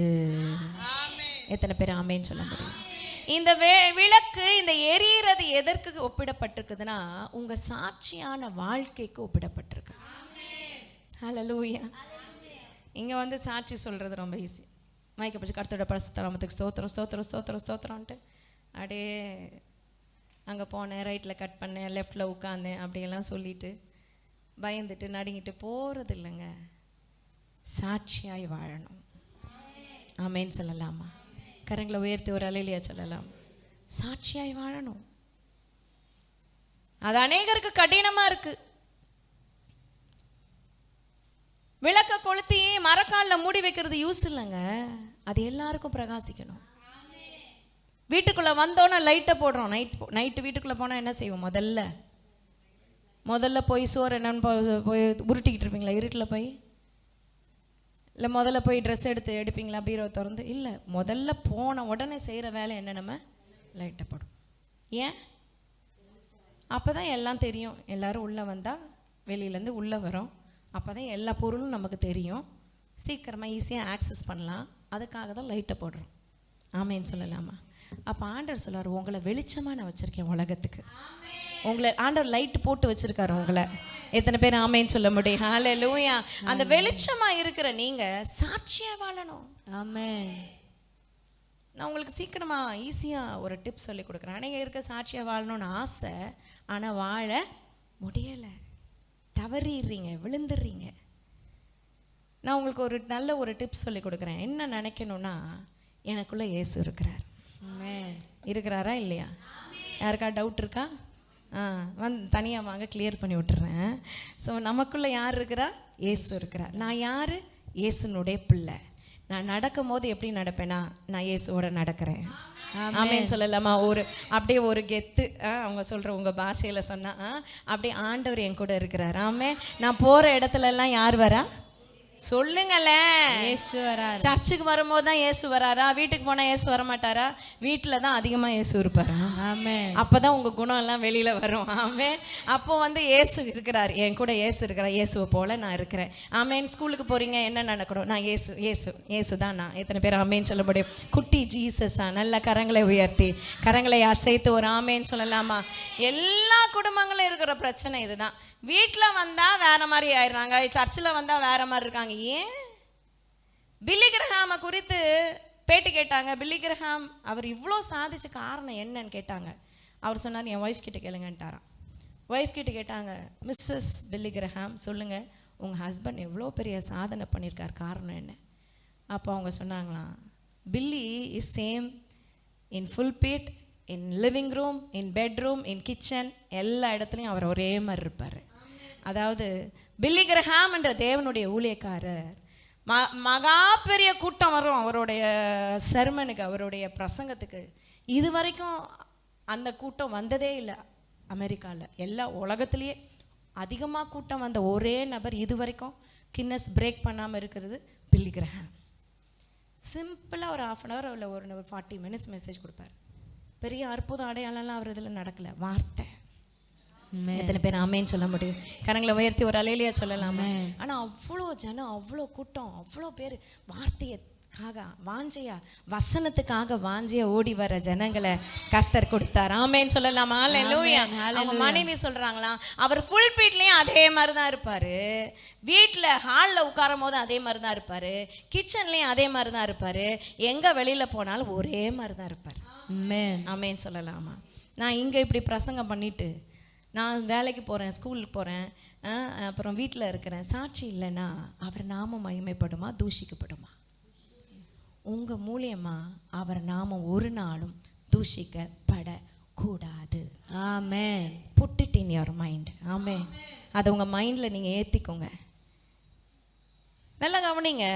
எத்தனை பேர் ஆமென் சொல்ல முடியும்? இந்த விளக்கு இந்த எரியறது எதற்கு ஒப்பிடப்பட்டிருக்குதுன்னா உங்க சாட்சியான வாழ்க்கைக்கு ஒப்பிடப்பட்டிருக்கு. ஹல்லேலூயா. இங்க வந்து சாட்சி சொல்றது ரொம்ப ஈஸி. மைக்க பிடிச்சி கர்த்தரோட பரிசுத்த நாமத்துக்கு ஸ்தோத்திரம்ன்ட்டு அப்படியே அங்கே போனேன், ரைட்டில் கட் பண்ணேன், லெஃப்டில் உட்காந்தேன் அப்படியெல்லாம் சொல்லிட்டு பயந்துட்டு நடுங்கிட்டு போகிறது இல்லைங்க. சாட்சியாய் வாழணும். ஆமென் சொல்லலாமா? கரங்களை உயர்த்தி ஒரு அல்லேலூயா சொல்லலாம். சாட்சியாய் வாழணும். அது அநேகருக்கு கடினமாக இருக்கு. விளக்க கொளுத்தி மரக்காலில் மூடி வைக்கிறது யூஸ் இல்லைங்க. அது எல்லாருக்கும் பிரகாசிக்கணும். வீட்டுக்குள்ளே வந்தோன்னா லைட்டை போடுறோம். நைட்டு வீட்டுக்குள்ளே போனால் என்ன செய்வோம்? முதல்ல போய் சோறு என்னன்னு போய் உருட்டிக்கிட்டு இருப்பீங்களா இருட்டில் போய்? இல்லை முதல்ல போய் ட்ரெஸ் எடுப்பீங்களா பீரோ திறந்து? இல்லை, முதல்ல போன உடனே செய்கிற வேலை என்ன? நம்ம லைட்டை போடும். ஏன்? அப்போ தான் எல்லாம் தெரியும். எல்லோரும் உள்ளே வந்தால் வெளியிலேருந்து உள்ளே வரோம். அப்போ தான் எல்லா பொருளும் நமக்கு தெரியும். சீக்கிரமாக ஈஸியாக ஆக்சஸ் பண்ணலாம். அதுக்காக தான் லைட்டை போடுறோம். ஆமேன்னு சொல்லலாமா? அப்போ ஆண்டவர் சொல்லுவார், உங்களை வெளிச்சமாக நான் வச்சுருக்கேன் உலகத்துக்கு. உங்களை ஆண்டவர் லைட்டு போட்டு வச்சுருக்காரு உங்களை. எத்தனை பேர் ஆமேன்னு சொல்ல முடியும்? ஹல்லேலூயா. அந்த வெளிச்சமாக இருக்கிற நீங்கள் சாட்சியாக வாழணும். ஆமென். நான் உங்களுக்கு சீக்கிரமாக ஈஸியாக ஒரு டிப்ஸ் சொல்லி கொடுக்குறேன். அன்றைக்கி இருக்க சாட்சியாக வாழணும்னு ஆசை, ஆனால் வாழ முடியலை. தவறிடுறீங்க, விழுந்துடுறீங்க. நான் உங்களுக்கு ஒரு நல்ல ஒரு டிப்ஸ் சொல்லி கொடுக்குறேன். என்ன நினைக்கணும்னா, எனக்குள்ளே இயேசு இருக்கிறாரா இல்லையா? யாருக்கா டவுட் இருக்கா? தனியாக வாங்க, கிளியர் பண்ணி விட்டுறேன். ஸோ நமக்குள்ளே யார் இருக்கிறா? இயேசு இருக்கிறார். நான் யார்? இயேசுனுடைய பிள்ளை. நான் நடக்கும் போது எப்படி நடப்பேனா, நான் இயேசுவோட நடக்கிறேன். ஆமென் சொல்லலாமா? அப்படியே ஒரு கெத்து. அவங்க சொல்கிற உங்கள் பாஷையில் சொன்னால் அப்படியே ஆண்டவர் என் கூட இருக்கிறார். ஆமென். நான் போகிற இடத்துல எல்லாம் யார் வரா? சொல்லுங்களேன். இயேசு வராரு. சர்ச்சுக்கு வரும்போது தான் இயேசு வராரா? வீட்டுக்கு போனால் இயேசு வர மாட்டாரா? வீட்டில் தான் அதிகமாக இயேசு இருப்பாரா? ஆமென். அப்போ தான் உங்கள் குணம் எல்லாம் வெளியில் வரும். ஆமென். அப்போ வந்து இயேசு இருக்கிறார், என் கூட இயேசு இருக்கிறார். இயேசுவை போல் நான் இருக்கிறேன். ஆமென். ஸ்கூலுக்கு போகிறீங்க, என்ன நடக்கணும்? நான் இயேசு தான் நான். எத்தனை பேர் ஆமென் சொல்ல முடியும்? குட்டி ஜீசஸா? நல்ல கரங்களை உயர்த்தி கரங்களை அசைத்து ஒரு ஆமென் சொல்லலாமா? எல்லா குடும்பங்களும் இருக்கிற பிரச்சனை இதுதான். வீட்டில் வந்தால் வேற மாதிரி ஆயிடுறாங்க, சர்ச்சில் வந்தால் வேற மாதிரி இருக்காங்க. ஏன்? பில்லி கிரஹாமை குறித்து பேட்டி கேட்டாங்க. பில்லி கிரஹாம் அவர் இவ்வளோ சாதிச்ச காரணம் என்னன்னு கேட்டாங்க. அவர் சொன்னார், என் ஒய்ஃப் கிட்ட கேளுங்கன்ட்டாராம். ஒய்ஃப் கிட்ட கேட்டாங்க, மிஸ்ஸஸ் பில்லி கிரஹாம் சொல்லுங்கள், உங்கள் ஹஸ்பண்ட் எவ்வளோ பெரிய சாதனை பண்ணியிருக்கார், காரணம் என்ன? அப்போ அவங்க சொன்னாங்களாம், Billy is same in pulpit, in living room, in bedroom, in kitchen, எல்லா இடத்துலையும் அவர் ஒரே மாதிரி இருப்பார். அதாவது பில்லி கிரஹாம் என்ற தேவனுடைய ஊழியக்காரர் மகா பெரிய கூட்டம் வரும் அவருடைய சர்மனுக்கு, அவருடைய பிரசங்கத்துக்கு. இது வரைக்கும் அந்த கூட்டம் வந்ததே இல்லை அமெரிக்காவில். எல்லா உலகத்துலேயே அதிகமாக கூட்டம் வந்த ஒரே நபர் இது வரைக்கும் கின்னஸ் பிரேக் பண்ணாமல் இருக்கிறது பில்லி கிரஹாம். சிம்பிளாக ஒரு 1/2 hour இல்லை ஒரு 40 minutes மெசேஜ் கொடுப்பார். பெரிய அற்புதம் அடையாளம்லாம் அவர் இதில் நடக்கலை, வார்த்தை. எத்தனை பேர் ஆமேன்னு சொல்ல முடியும்? கரங்களை உயர்த்தி ஒரு அல்லேலூயா சொல்லலாமே? ஆனால் அவ்வளோ ஜனம், அவ்வளோ கூட்டம், அவ்வளோ பேர் வார்த்தைக்காக வாஞ்சையா, வசனத்துக்காக வாஞ்சையா ஓடி வர ஜனங்களை கர்த்தர் கொடுத்தார். ஆமேன்னு சொல்லலாமா? அல்லேலூயா. அவங்க மனைவி சொல்றாங்களாம், அவர் ஃபுல் பீட்லேயும் அதே மாதிரி தான் இருப்பார், வீட்டில் ஹாலில் உட்காரும் போது அதே மாதிரி தான் இருப்பார், கிச்சன்லேயும் அதே மாதிரி தான் இருப்பார், எங்கே வெளியில் போனாலும் ஒரே மாதிரி தான் இருப்பார். ஆமேன்னு சொல்லலாமா? நான் இங்கே இப்படி பிரசங்கம் பண்ணிட்டு நான் வேலைக்கு போகிறேன், ஸ்கூலுக்கு போகிறேன், அப்புறம் வீட்டில் இருக்கிறேன், சாட்சி இல்லைன்னா அவர் நாம மகிமைப்படுமா, தூஷிக்கப்படுமா? உங்கள் மூலியமாக அவர் நாமம் ஒரு நாளும் தூஷிக்கப்படக்கூடாது. ஆமென். Put it in your mind. ஆமென். அதை உங்கள் மைண்டில் நீங்கள் ஏற்றிக்கோங்க. நல்லா கவனிங்க.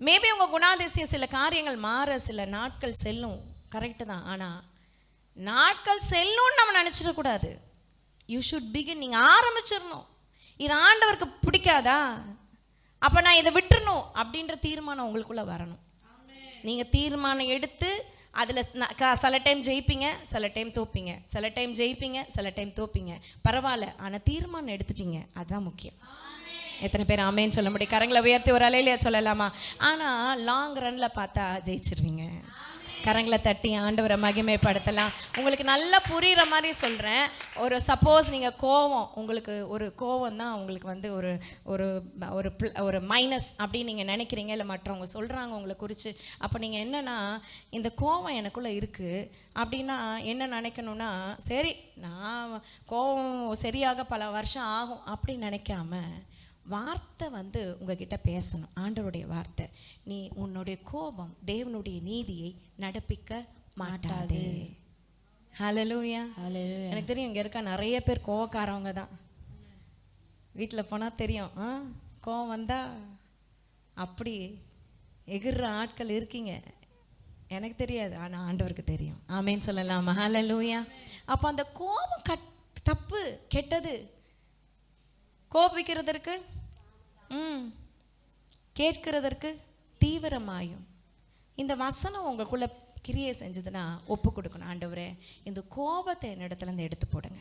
மேபி உங்கள் குணாதிசயம் சில காரியங்கள் மாற சில நாட்கள் செல்லும், கரெக்டு தான். ஆனால் நாட்கள் செல்லும்னு நம்ம நினச்சிடக்கூடாது. You should begin. நீங்கள் ஆரம்பிச்சிடணும். இது ஆண்டவருக்கு பிடிக்காதா, அப்போ நான் இதை விட்டுறணும் அப்படின்ற தீர்மானம் உங்களுக்குள்ளே வரணும். நீங்கள் தீர்மானம் எடுத்து அதில் சில டைம் ஜெயிப்பீங்க, சில டைம் தோப்பீங்க, சில டைம் ஜெயிப்பீங்க, சில டைம் தோப்பீங்க, பரவாயில்ல. ஆனால் தீர்மானம் எடுத்துட்டீங்க, அதுதான் முக்கியம். எத்தனை பேர் ஆமேன்னு சொல்ல முடியும்? கரங்களை உயர்த்தி ஒரு அலையிலையா சொல்லலாமா? ஆனால் லாங் ரன்னில் பார்த்தா ஜெயிச்சிருவீங்க. கரங்களை தட்டி ஆண்டவரை மகிமைப்படுத்தலாம். உங்களுக்கு நல்லா புரிகிற மாதிரி சொல்கிறேன். ஒரு சப்போஸ் நீங்கள் கோவம், உங்களுக்கு ஒரு கோவம் தான் உங்களுக்கு வந்து ஒரு ஒரு ஒரு ஒரு மைனஸ் அப்படின்னு நீங்கள் நினைக்கிறீங்க, இல்லை மற்றவங்க சொல்கிறாங்க உங்களை குறித்து. அப்போ நீங்கள் என்னென்னா, இந்த கோவம் எனக்குள்ளே இருக்குது அப்படின்னா என்ன நினைக்கணும்னா, சரி நான் கோவம் சரியாக பல வருஷம் ஆகும் அப்படின்னு நினைக்காம வார்த்தை வந்து உங்ககிட்ட பேசணும். ஆண்டவருடைய வார்த்தை, நீ உன்னுடைய கோபம் தேவனுடைய நீதியை நடப்பிக்க மாட்டாது. ஹல்லேலூயா. எனக்கு தெரியும் இங்கே இருக்க நிறைய பேர் கோவக்காரவங்க தான். வீட்டில் போனால் தெரியும், கோவம் வந்தால் அப்படி எகிர்ற ஆட்கள் இருக்கீங்க. எனக்கு தெரியாது, ஆனால் ஆண்டவருக்கு தெரியும். ஆமேன்னு சொல்லலாமா? ஹல்லேலூயா. அப்போ அந்த கோபம் தப்பு, கெட்டது. கோபிக்கிறதற்கு கேட்கிறதற்கு தீவிரமாயும் இந்த வசனம் உங்களுக்குள்ள கிரியை செஞ்சதுன்னா ஒப்பு கொடுக்கணும். ஆண்டவரே, இந்த கோபத்தை என்னிடத்துல இருந்து எடுத்து போடுங்க.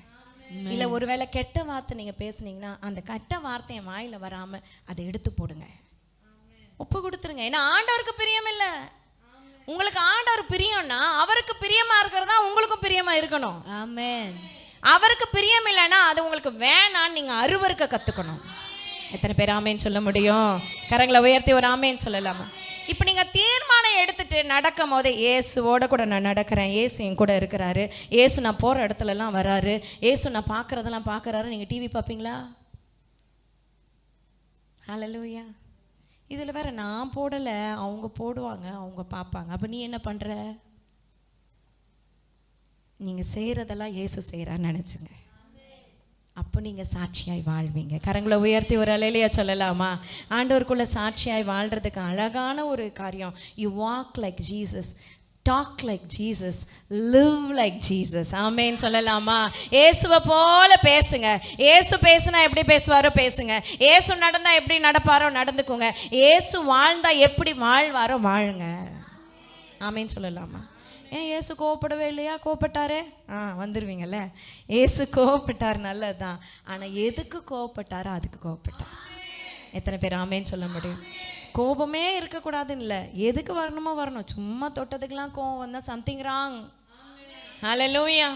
இல்லை ஒருவேளை கெட்ட வார்த்தை நீங்கள் பேசுனீங்கன்னா அந்த கெட்ட வார்த்தை என் வாயில் வராமல் அதை எடுத்து போடுங்க. ஒப்பு கொடுத்துருங்க. ஏன்னா ஆண்டவருக்கு பிரியம் இல்லை. உங்களுக்கு ஆண்டவர் பிரியம்னா அவருக்கு பிரியமா இருக்கிறதா உங்களுக்கும் பிரியமா இருக்கணும். ஆமென். அவருக்கு பிரியம் இல்லைன்னா அது உங்களுக்கு வேணான்னு நீங்கள் அருவருக்க கற்றுக்கணும். எத்தனை பேர் ஆமேன்னு சொல்ல முடியும்? கரங்களை உயர்த்தி ஒரு ஆமேன்னு சொல்லலாமா? இப்போ நீங்கள் தீர்மானம் எடுத்துட்டு நடக்கும் போதே, இயேசுவோட கூட நான் நடக்கிறேன், இயேசு என் கூட இருக்கிறாரு, இயேசு நான் போகிற இடத்துலலாம் வராரு, இயேசு நான் பார்க்குறதெல்லாம் பார்க்குறாரு. நீங்கள் டிவி பார்ப்பீங்களா? ஹல்லேலூயா. இதில் வேற நான் போடலை, அவங்க போடுவாங்க, அவங்க பார்ப்பாங்க. அப்போ நீ என்ன பண்ணுற? நீங்கள் செய்கிறதெல்லாம் இயேசு செய்கிறான்னு நினச்சிங்க. அப்போ நீங்கள் சாட்சியாய் வாழ்வீங்க. கரங்களை உயர்த்தி ஒரு அலையிலையா சொல்லலாமா? ஆண்டவருக்குள்ளே சாட்சியாய் வாழ்கிறதுக்கு அழகான ஒரு காரியம், you walk like Jesus, talk like Jesus, live like Jesus. ஆமேன்னு சொல்லலாமா? இயேசுவை போல பேசுங்க. இயேசு பேசுனா எப்படி பேசுவாரோ பேசுங்க. இயேசு நடந்தா எப்படி நடப்பாரோ நடந்துக்குங்க. இயேசு வாழ்ந்தா எப்படி வாழ்வாரோ வாழுங்க. ஆமேன்னு சொல்லலாமா? ஏன் இயேசு கோவப்படவே இல்லையா? கோவப்பட்டாரே, வந்துடுவீங்கல்ல. இயேசு கோவப்பட்டார், நல்லது தான். ஆனால் எதுக்கு கோவப்பட்டாரோ அதுக்கு கோவப்பட்டார். எத்தனை பேர் ஆமேன்னு சொல்ல முடியும்? கோபமே இருக்கக்கூடாதுன்னு இல்லை, எதுக்கு வரணுமோ வரணும். சும்மா தொட்டதுக்கெல்லாம் கோவம் வந்தால் சம்திங் ராங். ஹல்லேலூயா.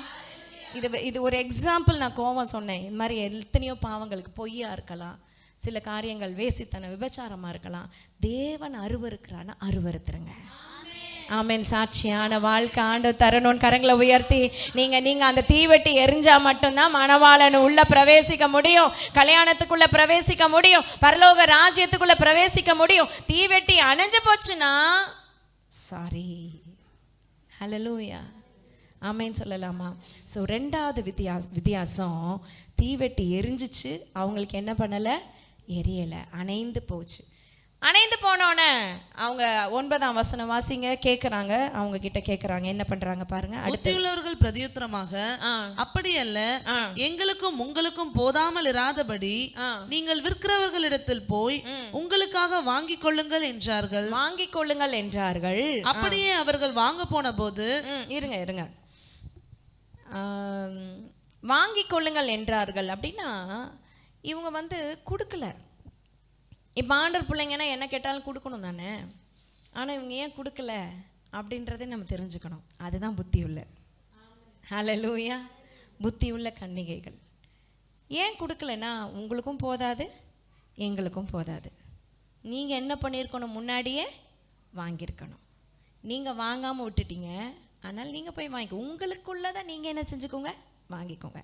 இது ஒரு எக்ஸாம்பிள். நான் கோவம் சொன்னேன். இது மாதிரி எத்தனையோ பாவங்களுக்கு, பொய்யா இருக்கலாம், சில காரியங்கள் வேசித்தனம், விபச்சாரமாக இருக்கலாம். தேவன் அருவருக்கிறான்னு அருவருத்துருங்க. ஆமென். சாட்சியான வாழ்க்கை ஆண்டவர் தரணும்னு கரங்களை உயர்த்தி நீங்கள் அந்த தீவெட்டி எரிஞ்சா மட்டும்தான் மணவாளன் உள்ள பிரவேசிக்க முடியும், கல்யாணத்துக்குள்ள பிரவேசிக்க முடியும், பரலோக ராஜ்யத்துக்குள்ள பிரவேசிக்க முடியும். தீவெட்டி அணைஞ்சு போச்சுன்னா சாரி. ஹல்லேலூயா. ஆமேன்னு சொல்லலாமா? ஸோ ரெண்டாவது வித்தியாசம், தீவெட்டி எரிஞ்சிச்சு, அவங்களுக்கு என்ன பண்ணலை? எரியலை, அணைந்து போச்சு. அணைந்து போனோன்னே அவங்க 9ஆம் வசனம் வாசிங்க. கேட்குறாங்க, அவங்க கிட்ட கேட்குறாங்க, என்ன பண்றாங்க பாருங்க. புத்தியுள்ளவர்கள் பிரதியுத்தரமாக, அப்படி அல்ல, எங்களுக்கும் உங்களுக்கும் போதாமல் இராதபடி நீங்கள் விற்கிறவர்களிடத்தில் போய் உங்களுக்காக வாங்கிக் கொள்ளுங்கள் என்றார்கள். வாங்கிக் கொள்ளுங்கள் என்றார்கள். அப்படியே அவர்கள் வாங்க போன போது, இருங்க வாங்கிக் கொள்ளுங்கள் என்றார்கள் அப்படின்னா இவங்க வந்து கொடுக்கல. இப்போ ஆண்டர் பிள்ளைங்கன்னா என்ன கேட்டாலும் கொடுக்கணும் தானே. ஆனால் இவங்க ஏன் கொடுக்கல அப்படின்றதே நம்ம தெரிஞ்சுக்கணும். அதுதான் புத்தி உள்ள. ஹல்லேலூயா. புத்தி உள்ள கன்னிகைகள். ஏன் கொடுக்கலன்னா உங்களுக்கும் போதாது, எங்களுக்கும் போதாது. நீங்கள் என்ன பண்ணியிருக்கணும்? முன்னாடியே வாங்கியிருக்கணும். நீங்கள் வாங்காமல் விட்டுட்டீங்க. ஆனால் நீங்கள் போய் வாங்கிக்கோ. உங்களுக்குள்ளதை நீங்கள் என்ன செஞ்சுக்கோங்க? வாங்கிக்கோங்க.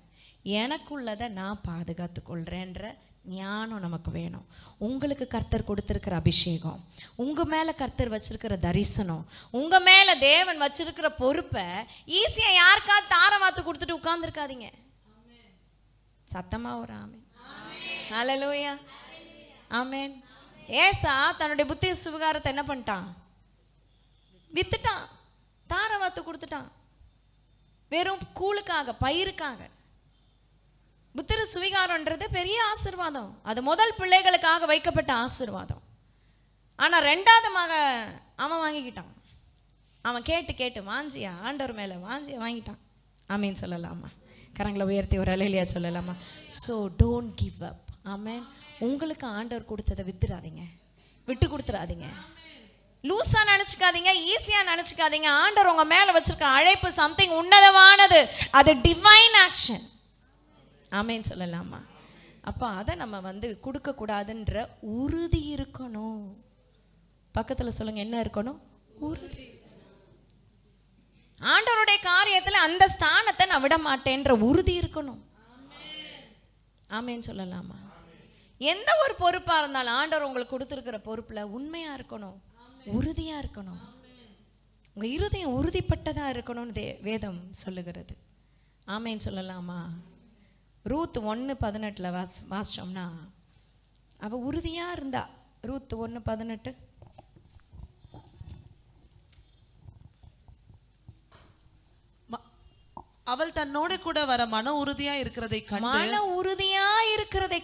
எனக்குள்ளதை நான் பாதுகாத்து கொள்கிறேன்ற ஞானம் நமக்கு வேணும். உங்களுக்கு கர்த்தர் கொடுத்துருக்கிற அபிஷேகம், உங்கள் மேலே கர்த்தர் வச்சிருக்கிற தரிசனம், உங்கள் மேலே தேவன் வச்சிருக்கிற பொறுப்பை ஈஸியாக யாருக்காவது தாரவாத்து கொடுத்துட்டு உட்கார்ந்துருக்காதீங்க. சத்தமாக ஒரு ஆமென். ஹல்லேலூயா. ஆமென். ஏசா தன்னுடைய புத்தி சுவிகாரத்தை என்ன பண்ணிட்டான்? வித்துட்டான், தாரவாத்து கொடுத்துட்டான். வெறும் கூழுக்காக, பயிருக்காக. புத்திர சுவிகாரன்றது பெரிய ஆசீர்வாதம். அது முதல் பிள்ளைகளுக்காக வைக்கப்பட்ட ஆசீர்வாதம். ஆனால் ரெண்டாவது மக அவன் வாங்கிக்கிட்டான். அவன் கேட்டு கேட்டு வாஞ்சியா, ஆண்டவர் மேலே வாஞ்சியா வாங்கிட்டான். ஆமீன் சொல்லலாமா? கரங்களை உயர்த்தி ஒரு அலையிலையா சொல்லலாமா? So don't give up. ஆமேன். உங்களுக்கு ஆண்டவர் கொடுத்ததை வித்துடாதீங்க, விட்டு கொடுத்துடாதீங்க. லூஸாக நினச்சிக்காதீங்க, ஈஸியாக நினச்சிக்காதீங்க. ஆண்டவர் உங்கள் மேலே வச்சிருக்க அழைப்பு சம்திங் உன்னதமானது. அது டிவைன் ஆக்ஷன். ஆமேன்னு சொல்லலாமா? அப்போ அதை நம்ம கொடுக்கக்கூடாதுன்ற உறுதி இருக்கணும். பக்கத்தில் சொல்லுங்க, என்ன இருக்கணும்? உறுதி. ஆண்டவருடைய காரியத்தில் அந்த ஸ்தானத்தை நான் விட மாட்டேன்ற உறுதி இருக்கணும். ஆமேன்னு சொல்லலாமா? எந்த ஒரு பொறுப்பாக இருந்தாலும் ஆண்டவர் உங்களுக்கு கொடுத்துருக்கிற பொறுப்பில் உண்மையாக இருக்கணும், உறுதியாக இருக்கணும். உங்கள் இருதயம் உறுதிப்பட்டதாக இருக்கணும்னு வேதம் சொல்லுகிறது. ஆமேன்னு சொல்லலாமா? ரூத் 1:18 வாசிச்சோம்னா அவள் உறுதியாக இருந்தா. ரூத் 1:18. அவள் தன்னோட கூட வர மன உறுதியா இருக்கிறதை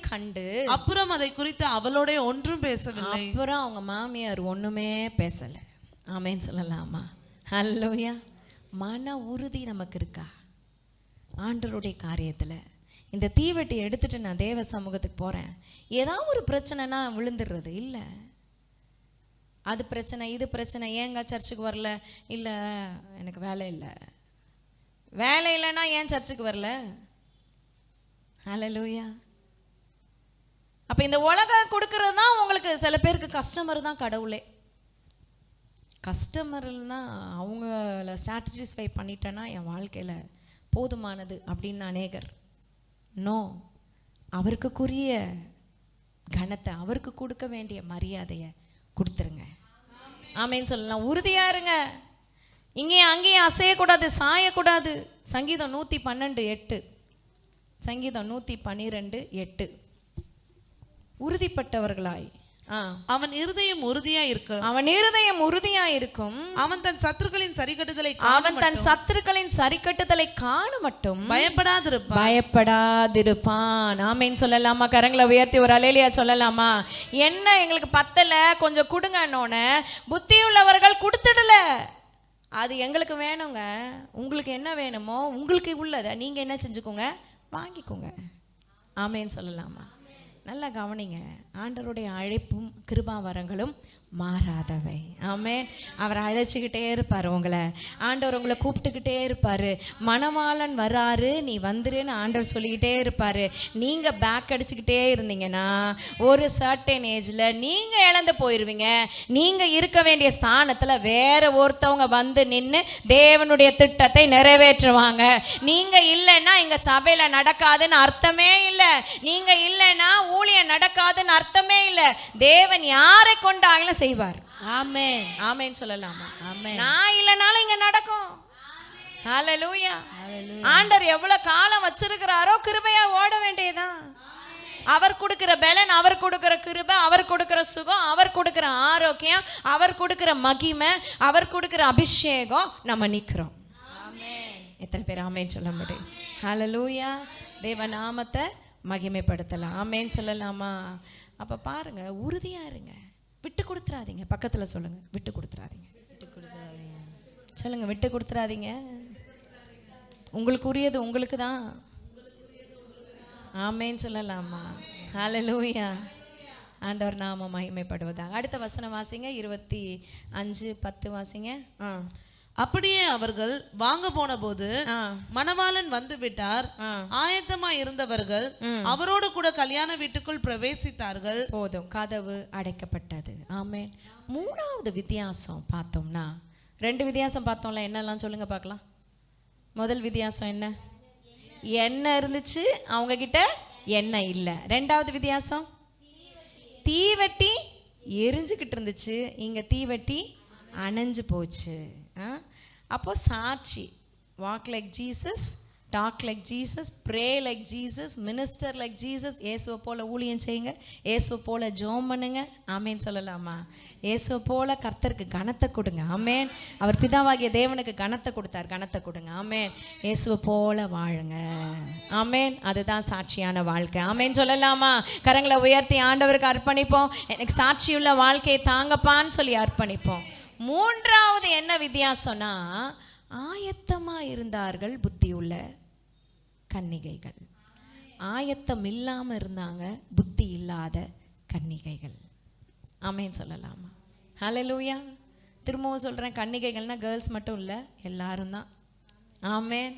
கண்டு அப்புறம் அதை குறித்து அவளோட ஒன்றும் பேசவில்லை. அப்புறம் அவங்க மாமியார் ஒண்ணுமே பேசல. ஆமேன்னு சொல்லலாமா? ஹல்லேலூயா. மன உறுதி நமக்கு இருக்கா ஆண்டவருடைய காரியத்துல? இந்த தீவெட்டி எடுத்துட்டு நான் தேவ சமூகத்துக்கு போறேன், ஏதாவது ஒரு பிரச்சனைனா விழுந்துடுறது இல்லை. அது பிரச்சனை, இது பிரச்சனை, ஏங்க சர்ச்சுக்கு வரல? இல்லை எனக்கு வேலை இல்லை. வேலை இல்லைன்னா ஏன் சர்ச்சுக்கு வரல? ஹல்லேலூயா. அப்போ இந்த உலகம் கொடுக்கறது தான் உங்களுக்கு. சில பேருக்கு கஸ்டமர் தான் கடவுளே. கஸ்டமர்னா அவங்கள ஸ்ட்ராட்டஜிஸ்ஃபை பண்ணிட்டேன்னா என் வாழ்க்கையில் போதுமானது அப்படின்னு அநேகர். நோ, அவருக்குரிய கனத்தை, அவருக்கு கொடுக்க வேண்டிய மரியாதையை கொடுத்துருங்க. ஆமேன்னு சொல்லலாம். உறுதியா இருங்க. இங்கேயும் அங்கேயும் அசையக்கூடாது, சாயக்கூடாது. சங்கீதம் 112:8. சங்கீதம் 112:8. உறுதிப்பட்டவர்களாய். அவன் இருதயம் உறுதியா இருக்கும். அவன் இருதயம் உறுதியா இருக்கும். அவன் தன் சத்துருக்களின் சரிக்கட்டுதலை காண மட்டும் பயப்படாதிருப்பான். ஆமேன்னு சொல்லலாமா? கரங்களை உயர்த்தி ஒரு அலேலியா சொல்லலாமா? என்ன எங்களுக்கு பத்தல, கொஞ்சம் கொடுங்கன்னோன்னு புத்தியுள்ளவர்கள் கொடுத்துடல. அது எங்களுக்கு வேணுங்க. உங்களுக்கு என்ன வேணுமோ உங்களுக்கு உள்ளதை நீங்க என்ன செஞ்சுக்கோங்க, வாங்கிக்கோங்க. ஆமேன்னு சொல்லலாமா? நல்லா கவனிங்க. ஆண்டவருடைய அழைப்பும் கிருபாவரங்களும் மாறாதவை. ஆமென். அவர் அழைச்சிக்கிட்டே இருப்பார் உங்களை. ஆண்டவர் உங்களை கூப்பிட்டுக்கிட்டே இருப்பார். மணவாளன் வராரு, நீ வந்துருன்னு ஆண்டவர் சொல்லிக்கிட்டே இருப்பார். நீங்கள் பேக் அடிச்சுக்கிட்டே இருந்தீங்கன்னா ஒரு சர்டன் ஏஜில் நீங்கள் இழந்து போயிடுவீங்க. நீங்கள் இருக்க வேண்டிய ஸ்தானத்தில் வேற ஒருத்தவங்க வந்து நின்று தேவனுடைய திட்டத்தை நிறைவேற்றுவாங்க. நீங்கள் இல்லைன்னா இங்கே சபையில் நடக்காதுன்னு அர்த்தமே இல்லை. நீங்கள் இல்லைன்னா ஊழியம் நடக்காதுன்னு அர்த்தமே இல்லை. தேவன் யாரை கொண்டாலும் செய்வார். ஆமென். ஆமென் சொல்லலாமா? ஆமென். நான் இல்லனாலும் இங்க நடக்கும். ஹல்லேலூயா. ஆண்டவர் எவ்வளவு காலம் வச்சிருக்கிறாரோ கிருபையா ஓட வேண்டியதுதான். அவர் கொடுக்கிற பலன், அவர் கொடுக்கிற கிருபை, அவர் கொடுக்கிற சுகம், அவர் கொடுக்கிற ஆரோக்கியம், அவர் கொடுக்கிற மகிமை, அவர் கொடுக்கிற அபிஷேகம் நம்ம நிக்கிறோம். ஆமென். எத்தனை பேர் ஆமென் சொல்ல முடியும்? ஹல்லேலூயா. தேவ நாமத்தை மகிமைப்படுத்தலாம். ஆமென் சொல்லலாமா? அப்ப பாருங்க, உறுதியா இருங்க, விட்டு கொடுத்துறாதீங்க. பக்கத்துல சொல்லுங்க, விட்டு கொடுத்துறாதீங்க. சொல்லுங்க, விட்டு கொடுத்துறாதீங்க. உங்களுக்கு உரியது உங்களுக்கு தான். ஆமென் சொல்லலாமா? ஹல்லேலூயா. ஆண்டவர் நாம மகிமைப்படுவதாக. அடுத்த வசனம் வாசிங்க. 25:10 வாசிங்க. அப்படியே அவர்கள் வாங்க போன போது மணவாளன் வந்து விட்டார். ஆயத்தமாய் இருந்தவர்கள் அவரோடு கூட கல்யாண வீட்டுக்குள் பிரவேசித்தார்கள். போதும், கதவு அடைக்கப்பட்டது. ஆமென். மூணாவது வித்தியாசம் பார்த்தோம்னா, 2 வித்தியாசம் பார்த்தோம்ல, என்னெல்லாம் சொல்லுங்க பார்க்கலாம். முதல் வித்தியாசம் என்ன? என்ன இருந்துச்சு அவங்க கிட்ட? எண்ணெய் இல்லை. ரெண்டாவது வித்தியாசம், தீவெட்டி எரிஞ்சுக்கிட்டு இருந்துச்சு, இங்கே தீவெட்டி அணைஞ்சு போச்சு. அப்போ சாட்சி, walk like Jesus, talk like Jesus, pray like Jesus, minister like Jesus. இயேசுவை போல் ஊழியம் செய்யுங்க, இயேசுவை போல் ஜெபம் பண்ணுங்க. ஆமேன் சொல்லலாமா? இயேசுவை போல் கர்த்தருக்கு கனத்தை கொடுங்க. ஆமேன். அவர் பிதாவாகிய தேவனுக்கு கனத்தை கொடுத்தார், கனத்தை கொடுங்க. ஆமேன். இயேசுவை போல் வாழுங்க. ஆமேன். அதுதான் சாட்சியான வாழ்க்கை. ஆமேன் சொல்லலாமா? கரங்களை உயர்த்தி ஆண்டவருக்கு அர்ப்பணிப்போம். எனக்கு சாட்சியுள்ள வாழ்க்கையை தாங்கப்பான்னு சொல்லி அர்ப்பணிப்போம். மூன்றாவது என்ன வித்தியாசம்னா, ஆயத்தமா இருந்தார்கள் புத்தியுள்ள கன்னிகைகள். ஆயத்தம் இல்லாம இருந்தாங்க புத்தி இல்லாத கன்னிகைகள். ஆமேன் சொல்லலாமா? ஹல்லேலூயா. திரும்பவும் சொல்றேன், கன்னிகைகள்னா கேர்ள்ஸ் மட்டும் இல்லை, எல்லாரும் தான். ஆமேன்.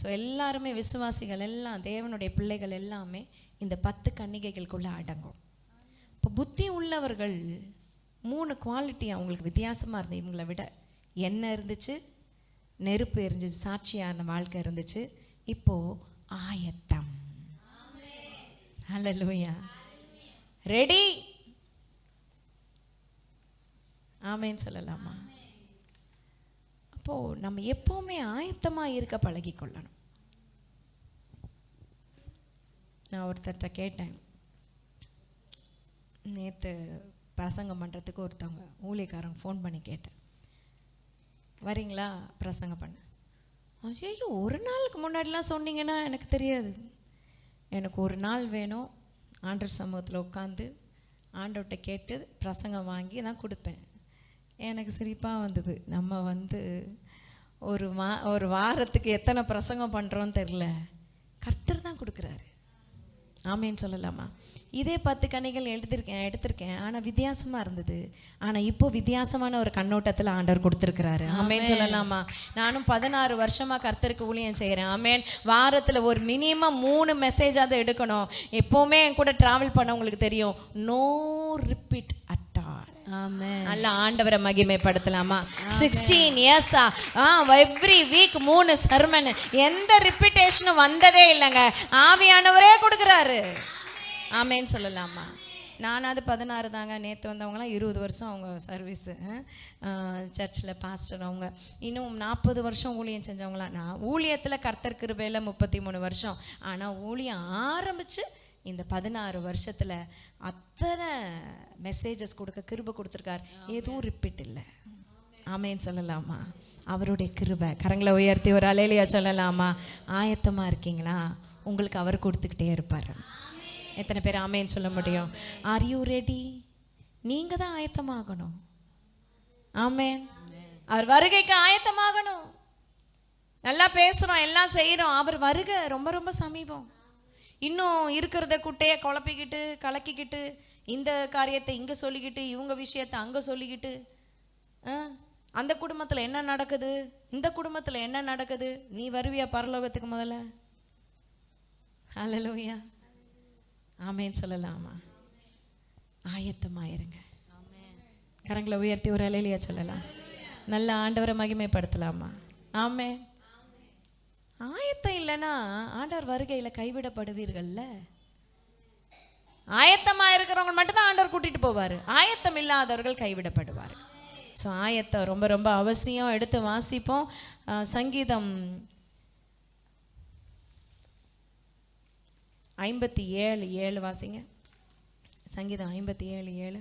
ஸோ எல்லாருமே விசுவாசிகள், எல்லாம் தேவனுடைய பிள்ளைகள் எல்லாமே இந்த 10 கன்னிகைகளுக்குள்ள அடங்கும். இப்போ புத்தி உள்ளவர்கள் 3 குவாலிட்டி அவங்களுக்கு வித்தியாசமாக இருந்தது. இவங்களை விட என்ன இருந்துச்சு? நெருப்பு எரிஞ்சிச்சு, சாட்சியான வாழ்க்கை இருந்துச்சு. இப்போ ஆயத்தம். ஹல்லேலூயா. ரெடி. ஆமேன்னு சொல்லலாமா? அப்போ நம்ம எப்பவுமே ஆயத்தமா இருக்க பழகி கொள்ளணும். நான் ஒருத்தர்கிட்ட கேட்டேன், நேற்று பிரசங்கம் பண்ணுறதுக்கு ஒருத்தவங்க ஊழியக்காரங்க ஃபோன் பண்ணி கேட்டேன், வரீங்களா பிரசங்கம் பண்ண? ஐயோ, ஒரு நாளுக்கு முன்னாடிலாம் சொன்னீங்கன்னா எனக்கு தெரியாது. எனக்கு ஒரு நாள் வேணும், ஆண்டவர் சமூகத்தில் உட்காந்து ஆண்டவர்கிட்ட கேட்டு பிரசங்கம் வாங்கி தான் கொடுப்பேன். எனக்கு சிரிப்பாக வந்தது. நம்ம ஒரு வாரத்துக்கு எத்தனை பிரசங்கம் பண்ணுறோன்னு தெரில, கர்த்தர் தான் கொடுக்குறாரு. ஆமேன்னு சொல்லலாமா? இதே 10 கன்னிகள் எடுத்திருக்கேன். ஆனால் வித்தியாசமாக இருந்தது. ஆனால் இப்போ வித்தியாசமான ஒரு கண்ணோட்டத்தில் ஆண்டவர் கொடுத்துருக்கிறாரு. ஆமேன்னு சொல்லலாமா? நானும் 16 வருஷமாக கர்த்தருக்கு ஊழியம் செய்கிறேன். ஆமேன். வாரத்தில் ஒரு மினிமம் 3 மெசேஜாவது எடுக்கணும். எப்போவுமே என் கூட ட்ராவல் பண்ண உங்களுக்கு தெரியும், நோ ரிப்பீட் அட் ஆல். நல்ல ஆண்டவரை மகிமைப்படுத்தலாமா? 16 இயர்ஸா எவ்ரி வீக் 3 சர்மன், எந்த ரிப்பீட்டேஷனும் வந்ததே இல்லைங்க. ஆவியானவரே கொடுக்குறாரு. ஆமேன்னு சொல்லலாமா? நானாவது 16 தாங்க. நேற்று வந்தவங்களாம் 20 வருஷம் அவங்க சர்வீஸு சர்ச்சில் பாஸ்டர். அவங்க இன்னும் 40 வருஷம் ஊழியம் செஞ்சவங்களாம். நான் ஊழியத்தில் கர்த்தர் கிருபையில் 33 வருஷம். ஆனால் ஊழியம் ஆரம்பித்து இந்த 16 வருஷத்தில் அத்தனை மெசேஜஸ் கொடுக்க கிருபை கொடுத்துருக்கார். எதுவும் ரிப்பீட் இல்லை. ஆமேன்னு சொல்லலாமா? அவருடைய கிருபை. கரங்களை உயர்த்தி ஒரு அலேலியா சொல்லலாமா? ஆயத்தமாக இருக்கீங்களா? உங்களுக்கு அவர் கொடுத்துக்கிட்டே இருப்பார். எத்தனை பேர் ஆமேன்னு சொல்ல முடியும்? Are you ready? நீங்கள் தான் ஆயத்தமாகணும். ஆமேன். அவர் வருகைக்கு ஆயத்தமாகணும். நல்லா பேசுகிறோம், எல்லாம் செய்கிறோம். அவர் வருகை ரொம்ப ரொம்ப சமீபம். இன்னும் இருக்கிறத குட்டையை குழப்பிக்கிட்டு கலக்கிக்கிட்டு, இந்த காரியத்தை இங்கே சொல்லிக்கிட்டு, இவங்க விஷயத்தை அங்கே சொல்லிக்கிட்டு, அந்த குடும்பத்தில் என்ன நடக்குது, இந்த குடும்பத்தில் என்ன நடக்குது. நீ வருவியா பரலோகத்துக்கு முதல்ல? ஹல்லேலூயா. ஆமேன்னு சொல்லலாமா? ஆயத்தமாயிருங்க. கரங்களை உயர்த்தி ஒரு அலேலியா சொல்லலாம். நல்ல ஆண்டவரை மகிமைப்படுத்தலாமா? ஆமேன். ஆயத்தம் இல்லைன்னா ஆண்டவர் வருகையில் கைவிடப்படுவீர்கள்ல. ஆயத்தமாக இருக்கிறவங்க மட்டும்தான் ஆண்டவர் கூட்டிட்டு போவார். ஆயத்தம் இல்லாதவர்கள் கைவிடப்படுவார். ஸோ ஆயத்தம் ரொம்ப ரொம்ப அவசியம். எடுத்து வாசிப்போம். சங்கீதம் 57:7 வாசிங்க. சங்கீதம் 57:7.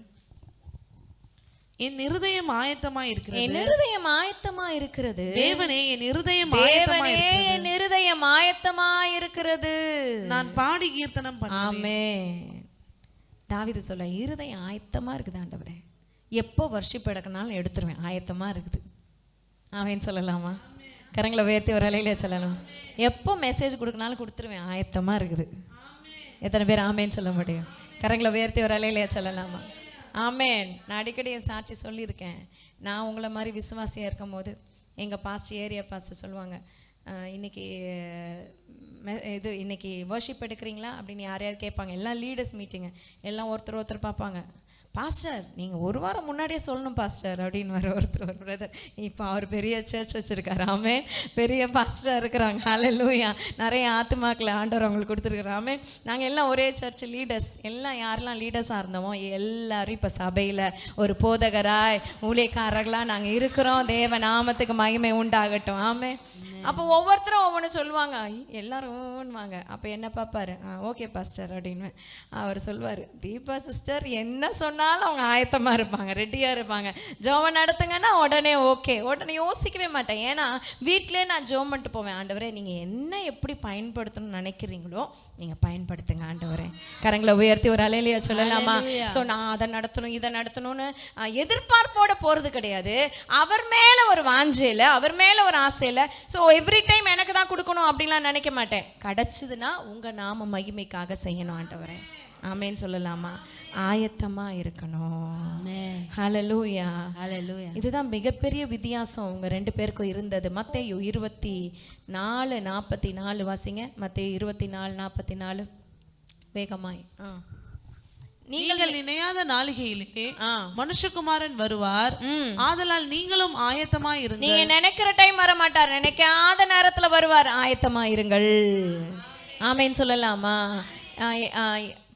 என் இருதயம் ஆயத்தமாய் இருக்கிறது. என் இருதயம் ஆயத்தமாய் இருக்கிறது. தேவனே, என் இருதயம் என் இருதயம் ஆயத்தமாய் இருக்கிறது. நான் பாடி கீர்த்தனம் பண்ணுவேன். ஆமென். தாவீது சொல்ல, இருதயம் ஆயத்தமா இருக்குது ஆண்டவரே. எப்போ வர்ஷிப் எடுக்கனாலும் எடுத்துருவேன், ஆயத்தமா இருக்குது. ஆமென் சொல்லலாமா? கரங்களை உயர்த்தி ஒரு அலையில சொல்லலாம். எப்போ மெசேஜ் கொடுக்கனாலும் கொடுத்துருவேன், ஆயத்தமா இருக்குது. எத்தனை பேர் ஆமேன்னு சொல்ல முடியும்? கரங்களை உயர்த்தி ஒரு அலையில சொல்லலாமா? ஆமேன். நான் அடிக்கடி என் சாட்சி சொல்லியிருக்கேன். நான் உங்களை மாதிரி விசுவாசியாக இருக்கும் போது எங்கள் பாஸ்டர், ஏரியா பாஸ்டர் சொல்லுவாங்க, இன்னைக்கு வர்ஷிப் எடுக்கிறீங்களா அப்படின்னு யாரையாவது கேட்பாங்க. எல்லாம் லீடர்ஸ் மீட்டிங்கு, எல்லாம் ஒருத்தர் பார்ப்பாங்க. பாஸ்டர் நீங்கள் ஒரு வாரம் முன்னாடியே சொல்லணும் பாஸ்டர் அப்படின்னு வர ஒரு பிரதர். இப்போ அவர் பெரிய சர்ச் வச்சுருக்காரு. ஆமென். பெரிய பாஸ்டராக இருக்கிறாங்க. ஹல்லேலூயா. நிறைய ஆத்துமாக்களை ஆண்டவர் அவங்களுக்கு கொடுத்துருக்குறாரு. ஆமென். நாங்கள் எல்லாம் ஒரே சர்ச் லீடர்ஸ், எல்லாம் யாரெல்லாம் லீடர்ஸாக இருந்தோமோ எல்லாரும் இப்போ சபையில் ஒரு போதகராய் ஊழியக்காரர்களாக நாங்கள் இருக்கிறோம். தேவ நாமத்துக்கு மகிமை உண்டாகட்டும். ஆமென். அப்போ ஒவ்வொருத்தரும் ஒவ்வொன்று சொல்லுவாங்க, எல்லாரும்வாங்க. அப்போ என்ன பார்ப்பாரு, ஓகே பாஸ்டர் அப்படின்னு அவர் சொல்லுவார். தீபா சிஸ்டர் என்ன சொன்னாலும் அவங்க ஆயத்தமாக இருப்பாங்க, ரெடியாக இருப்பாங்க. ஜோமன் நடத்துங்கன்னா உடனே ஓகே, உடனே யோசிக்கவே மாட்டேன். ஏன்னா வீட்டிலே நான் ஜோம் பண்ணிட்டு போவேன். ஆண்டவரே நீங்கள் என்ன எப்படி பயன்படுத்தணும்னு நினைக்கிறீங்களோ நீங்கள் பயன்படுத்துங்க ஆண்டவரே. கரங்களை உயர்த்தி ஒரு அலையிலையா சொல்லலாமா? ஸோ நான் அதை நடத்தணும் இதை நடத்தணும்னு எதிர்பார்ப்போட போகிறது கிடையாது. அவர் மேலே ஒரு வாஞ்சையில், அவர் மேலே ஒரு ஆசையில். ஸோ எவ்ரி டைம் எனக்கு தான் கொடுக்கணும் அப்படின்லாம் நினைக்க மாட்டேன். கிடச்சிதுன்னா உங்கள் நாம மகிமைக்காக செய்யணும் ஆண்டவரே. ஆமேன்னு சொல்லலாமா? ஆயத்தமாக இருக்கணும். ஹல்லேலூயா. ஹல்லேலூயா. இதுதான் மிகப்பெரிய வித்தியாசம் உங்க ரெண்டு பேருக்கும் இருந்தது. மத்தேயு 24:44 வாசிங்க. மத்தேயு 24:44 வேகமாய். நீங்கள் நினையாத நாளிகையிலே மனுஷகுமாரன் வருவார், ஆதலால் நீங்களும் ஆயத்தமா இருங்க. நீங்க நினைக்கிற டைம் வர மாட்டார், நினைக்காத நேரத்துல வருவார். ஆயத்தமா இருங்கள். ஆமேன்னு சொல்லலாமா?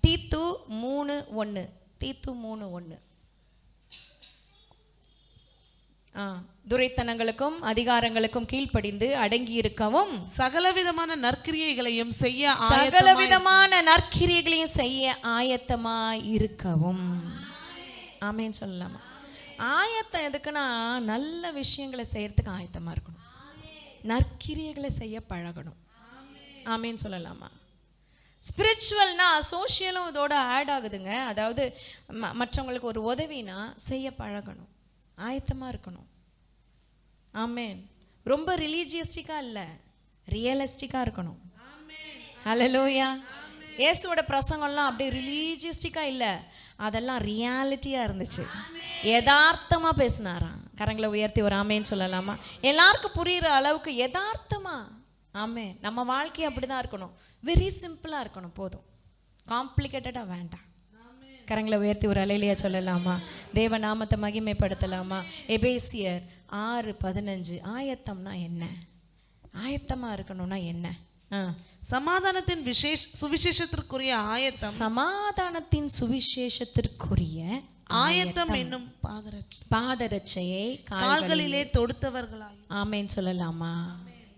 தீத்து 3:1. தீத்து 3:1. துரைத்தனங்களுக்கும் அதிகாரங்களுக்கும் கீழ்ப்படிந்து அடங்கி இருக்கவும் சகலவிதமான நற்கிரியைகளையும் செய்ய ஆயத்தமாய் இருக்கவும். ஆமேன்னு சொல்லலாமா? ஆயத்தம் எதுக்குன்னா நல்ல விஷயங்களை செய்யறதுக்கு ஆயத்தமா இருக்கணும், நற்கிரியைகளை செய்ய பழகணும். ஆமேன்னு சொல்லலாமா? ஸ்பிரிச்சுவல்னா சோஷியலும் இதோட ஆட் ஆகுதுங்க. அதாவது மற்றவங்களுக்கு ஒரு உதவினா செய்ய பழகணும், ஆயத்தமாக இருக்கணும். ஆமேன். ரொம்ப ரிலீஜியஸ்டிக்காக இல்லை, ரியலிஸ்டிக்காக இருக்கணும். ஹல்லேலூயா. இயேசுவோட பிரசங்கம்லாம் அப்படியே ரிலீஜியஸ்டிக்காக இல்லை, அதெல்லாம் ரியாலிட்டியாக இருந்துச்சு. யதார்த்தமாக பேசினாராம். கரங்களை உயர்த்தி ஒரு ஆமேன்னு சொல்லலாமா? எல்லாருக்கும் புரிகிற அளவுக்கு யதார்த்தமாக. ஆமே. நம்ம வாழ்க்கை அப்படி தான் இருக்கணும், வெரி சிம்பிளாக இருக்கணும், போதும், காம்ப்ளிகேட்டடாக வேண்டாம். கரங்களை உயர்த்தி ஒரு அலையிலையா சொல்லலாமா? தேவ நாமத்தை மகிமைப்படுத்தலாமா? எபேசியர் 6:15. ஆயத்தம்னா என்ன? ஆயத்தமாக இருக்கணும்னா என்ன? சமாதானத்தின் சுவிசேஷத்திற்குரிய ஆயத்தம். சமாதானத்தின் சுவிசேஷத்திற்குரிய ஆயத்தம் என்னும் பாதரட்சையை கால்களிலே தொடுத்தவர்களாய். ஆமேன்னு சொல்லலாமா?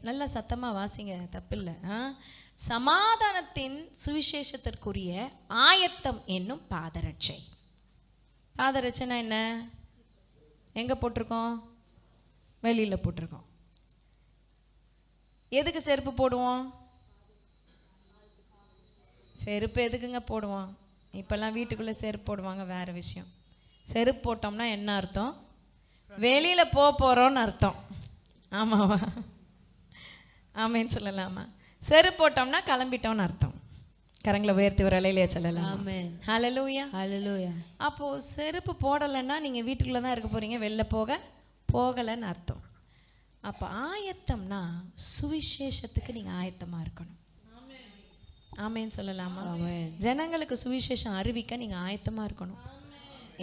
நல்ல சத்தமா வாசிங்க, தப்பில்லை. சமாதானத்தின் சுவிசேஷத்திற்குரிய ஆயத்தம் என்னும் பாதரட்சை. பாதரட்சைனா என்ன? எங்க போட்டிருக்கோம்? வெளியில போட்டிருக்கோம். எதுக்கு செருப்பு போடுவோம்? செருப்பு எதுக்குங்க போடுவோம்? இப்பெல்லாம் வீட்டுக்குள்ள செருப்பு போடுவாங்க, வேற விஷயம். செருப்பு போட்டோம்னா என்ன அர்த்தம்? வெளியில போறோம்னு அர்த்தம். ஆமாவா? ஆமேன்னு சொல்லலாமா? செருப்பு போட்டோம்னா கிளம்பிட்டோம்னு அர்த்தம். கரங்களை உயர்த்தி ஒரு அலையிலையா சொல்லலாம்? ஆமென். ஹல்லேலூயா. ஹல்லேலூயா. அப்போ செருப்பு போடலைன்னா நீங்க வீட்டுக்குள்ள தான் இருக்க போறீங்க, வெளில போகலைன்னு அர்த்தம். அப்போ ஆயத்தம்னா சுவிசேஷத்துக்கு நீங்க ஆயத்தமா இருக்கணும். ஆமேன்னு சொல்லலாமா? ஜனங்களுக்கு சுவிசேஷம் அறிவிக்க நீங்க ஆயத்தமா இருக்கணும்,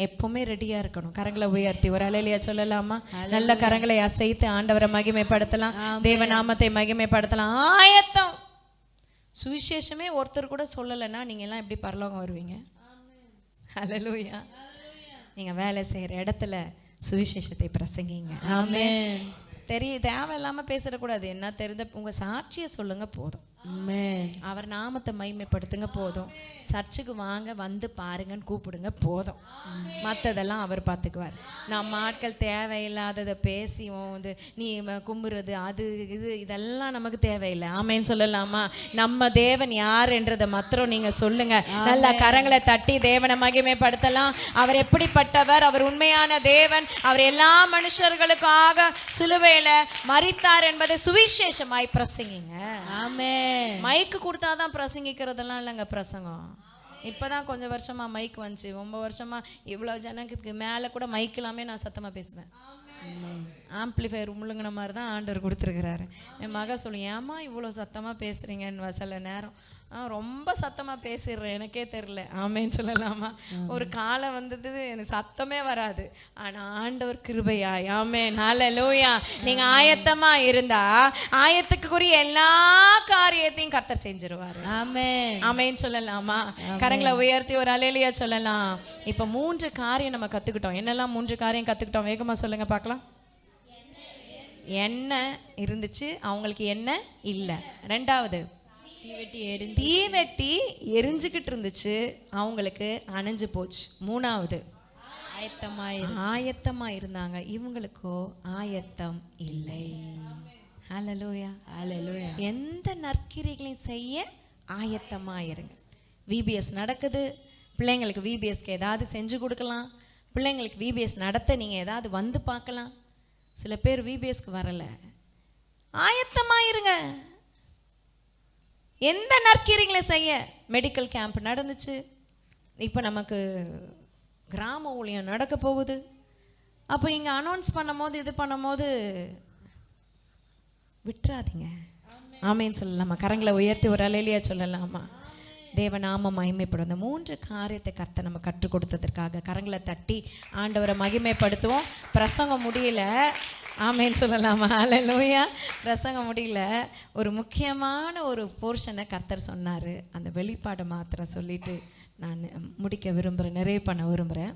எப்பவுமே ரெடியா இருக்கணும். கரங்களை உயர்த்தி ஒரு அலையிலையா சொல்லலாமா? நல்ல கரங்களை அசைத்து ஆண்டவரை மகிமைப்படுத்தலாம், தேவநாமத்தை மகிமைப்படுத்தலாம். ஆயத்தம். சுவிசேஷமே ஒருத்தர் கூட சொல்லலைன்னா நீங்க எல்லாம் எப்படி பரலோகம் வருவீங்க? ஹல்லேலூயா. நீங்க வேலை செய்யற இடத்துல சுவிசேஷத்தை பிரசங்கிங்க. ஆமென். தேவையில்லாம பேசக்கூடாது. என்ன தெரிந்த உங்க சாட்சியை சொல்லுங்க போதும். அவர் நாமத்தை மகிமைப்படுத்துங்க போதும். சர்ச்சுக்கு வாங்க, வந்து பாருங்கன்னு கூப்பிடுங்க போதும். மற்றதெல்லாம் அவர் பார்த்துக்குவார். நம்ம ஆட்கள் தேவையில்லாததை பேசியும் நீ கும்புறது அது இதெல்லாம் நமக்கு தேவையில்லை. ஆமேன்னு சொல்லலாமா? நம்ம தேவன் யார் என்றதை மாத்திரம் நீங்க சொல்லுங்க. நல்ல கரங்களை தட்டி தேவனை மகிமைப்படுத்தலாம். அவர் எப்படிப்பட்டவர்? அவர் உண்மையான தேவன். அவர் எல்லா மனுஷர்களுக்காக சிலுவையில மரித்தார் என்பதை சுவிசேஷமாய் பிரசங்கிங்க. ஆமென். மைக்கு கொடுத்தாதான் பிரசங்கிக்கிறதெல்லாம் இல்லைங்க பிரசங்கம். இப்போதான் கொஞ்சம் வருஷமா மைக் வந்துச்சு. 9 வருஷமா இவ்வளோ ஜனத்துக்கு மேலே கூட மைக் இல்லாமல் நான் சத்தமாக பேசுவேன். ஆம்பிளிஃபையர் முழுங்கின மாதிரி தான் ஆண்டவர் கொடுத்துருக்கிறாரு. என் மக சொல்லி, ஏமா இவ்வளோ சத்தமாக பேசுகிறீங்கன்னு சில நேரம் ரொம்ப சத்தமாக பேசிடுறேன், எனக்கே தெரில. ஆமேன்னு சொல்லலாமா? ஒரு காலம் வந்தது எனக்கு சத்தமே வராது. ஆனால் ஆண்டவர் கிருபையாய், ஆமேன், ஹல்லேலூயா. நீங்கள் ஆயத்தமாக இருந்தா ஆயத்துக்குரிய எல்லா காரியத்தையும் கர்த்தர் செஞ்சிருவாரு. ஆமென். ஆமேன்னு சொல்லலாமா? கரங்களை உயர்த்தி ஒரு அல்லேலூயா சொல்லலாம். இப்போ 3 காரியம் நம்ம கற்றுக்கிட்டோம். என்னெல்லாம் 3 காரியம் கற்றுக்கிட்டோம்? வேகமாக சொல்லுங்க பார்க்கலாம். எண்ணெய் இருந்துச்சு, அவங்களுக்கு எண்ணெய் இல்லை. 2வது, தீவெட்டி எரிஞ்சுக்கிட்டு இருந்துச்சு, அவங்களுக்கு அணைஞ்சு போச்சு. 3வது, ஆயத்தமா இருந்தாங்க, இவங்களுக்கோ ஆயத்தம் இல்லை. ஹல்லேலூயா, ஹல்லேலூயா. எந்த நற்கிரிகளையும் செய்ய ஆயத்தமா இருங்க. விபிஎஸ் நடக்குது, பிள்ளைங்களுக்கு விபிஎஸ்க்கு ஏதாவது செஞ்சு கொடுக்கலாம். பிள்ளைங்களுக்கு விபிஎஸ் நடத்த நீங்கள் ஏதாவது வந்து பார்க்கலாம். சில பேர் விபிஎஸ்க்கு வரலை, ஆயத்தமாக இருங்க. எந்த நற்கிரிகளை செய்ய. மெடிக்கல் கேம்ப் நடந்துச்சு, இப்போ நமக்கு கிராம ஊழியம் நடக்க போகுது. அப்போ இங்கே அனௌன்ஸ் பண்ணும் போது இது பண்ணும் போது விட்டுறாதீங்க. ஆமேன்னு சொல்லலாமா? கரங்களை உயர்த்தி ஒரு அல்லேலூயா சொல்லலாமா? தேவநாம மகிமைப்படும். அந்த 3 காரியத்தை கர்த்தர் நம்ம கற்றுக் கொடுத்ததற்காக கரங்களை தட்டி ஆண்டவரை மகிமைப்படுத்துவோம். பிரசங்கம் முடியல, ஆமேன்னு சொல்லலாமா? ஹல்லேலூயா. பிரசங்கம் முடியல, ஒரு முக்கியமான ஒரு போர்ஷனை கர்த்தர் சொன்னார். அந்த வெளிப்பாடை மாத்திரம் சொல்லிட்டு நான் முடிக்க விரும்புகிறேன், நிறைவு பண்ண விரும்புகிறேன்.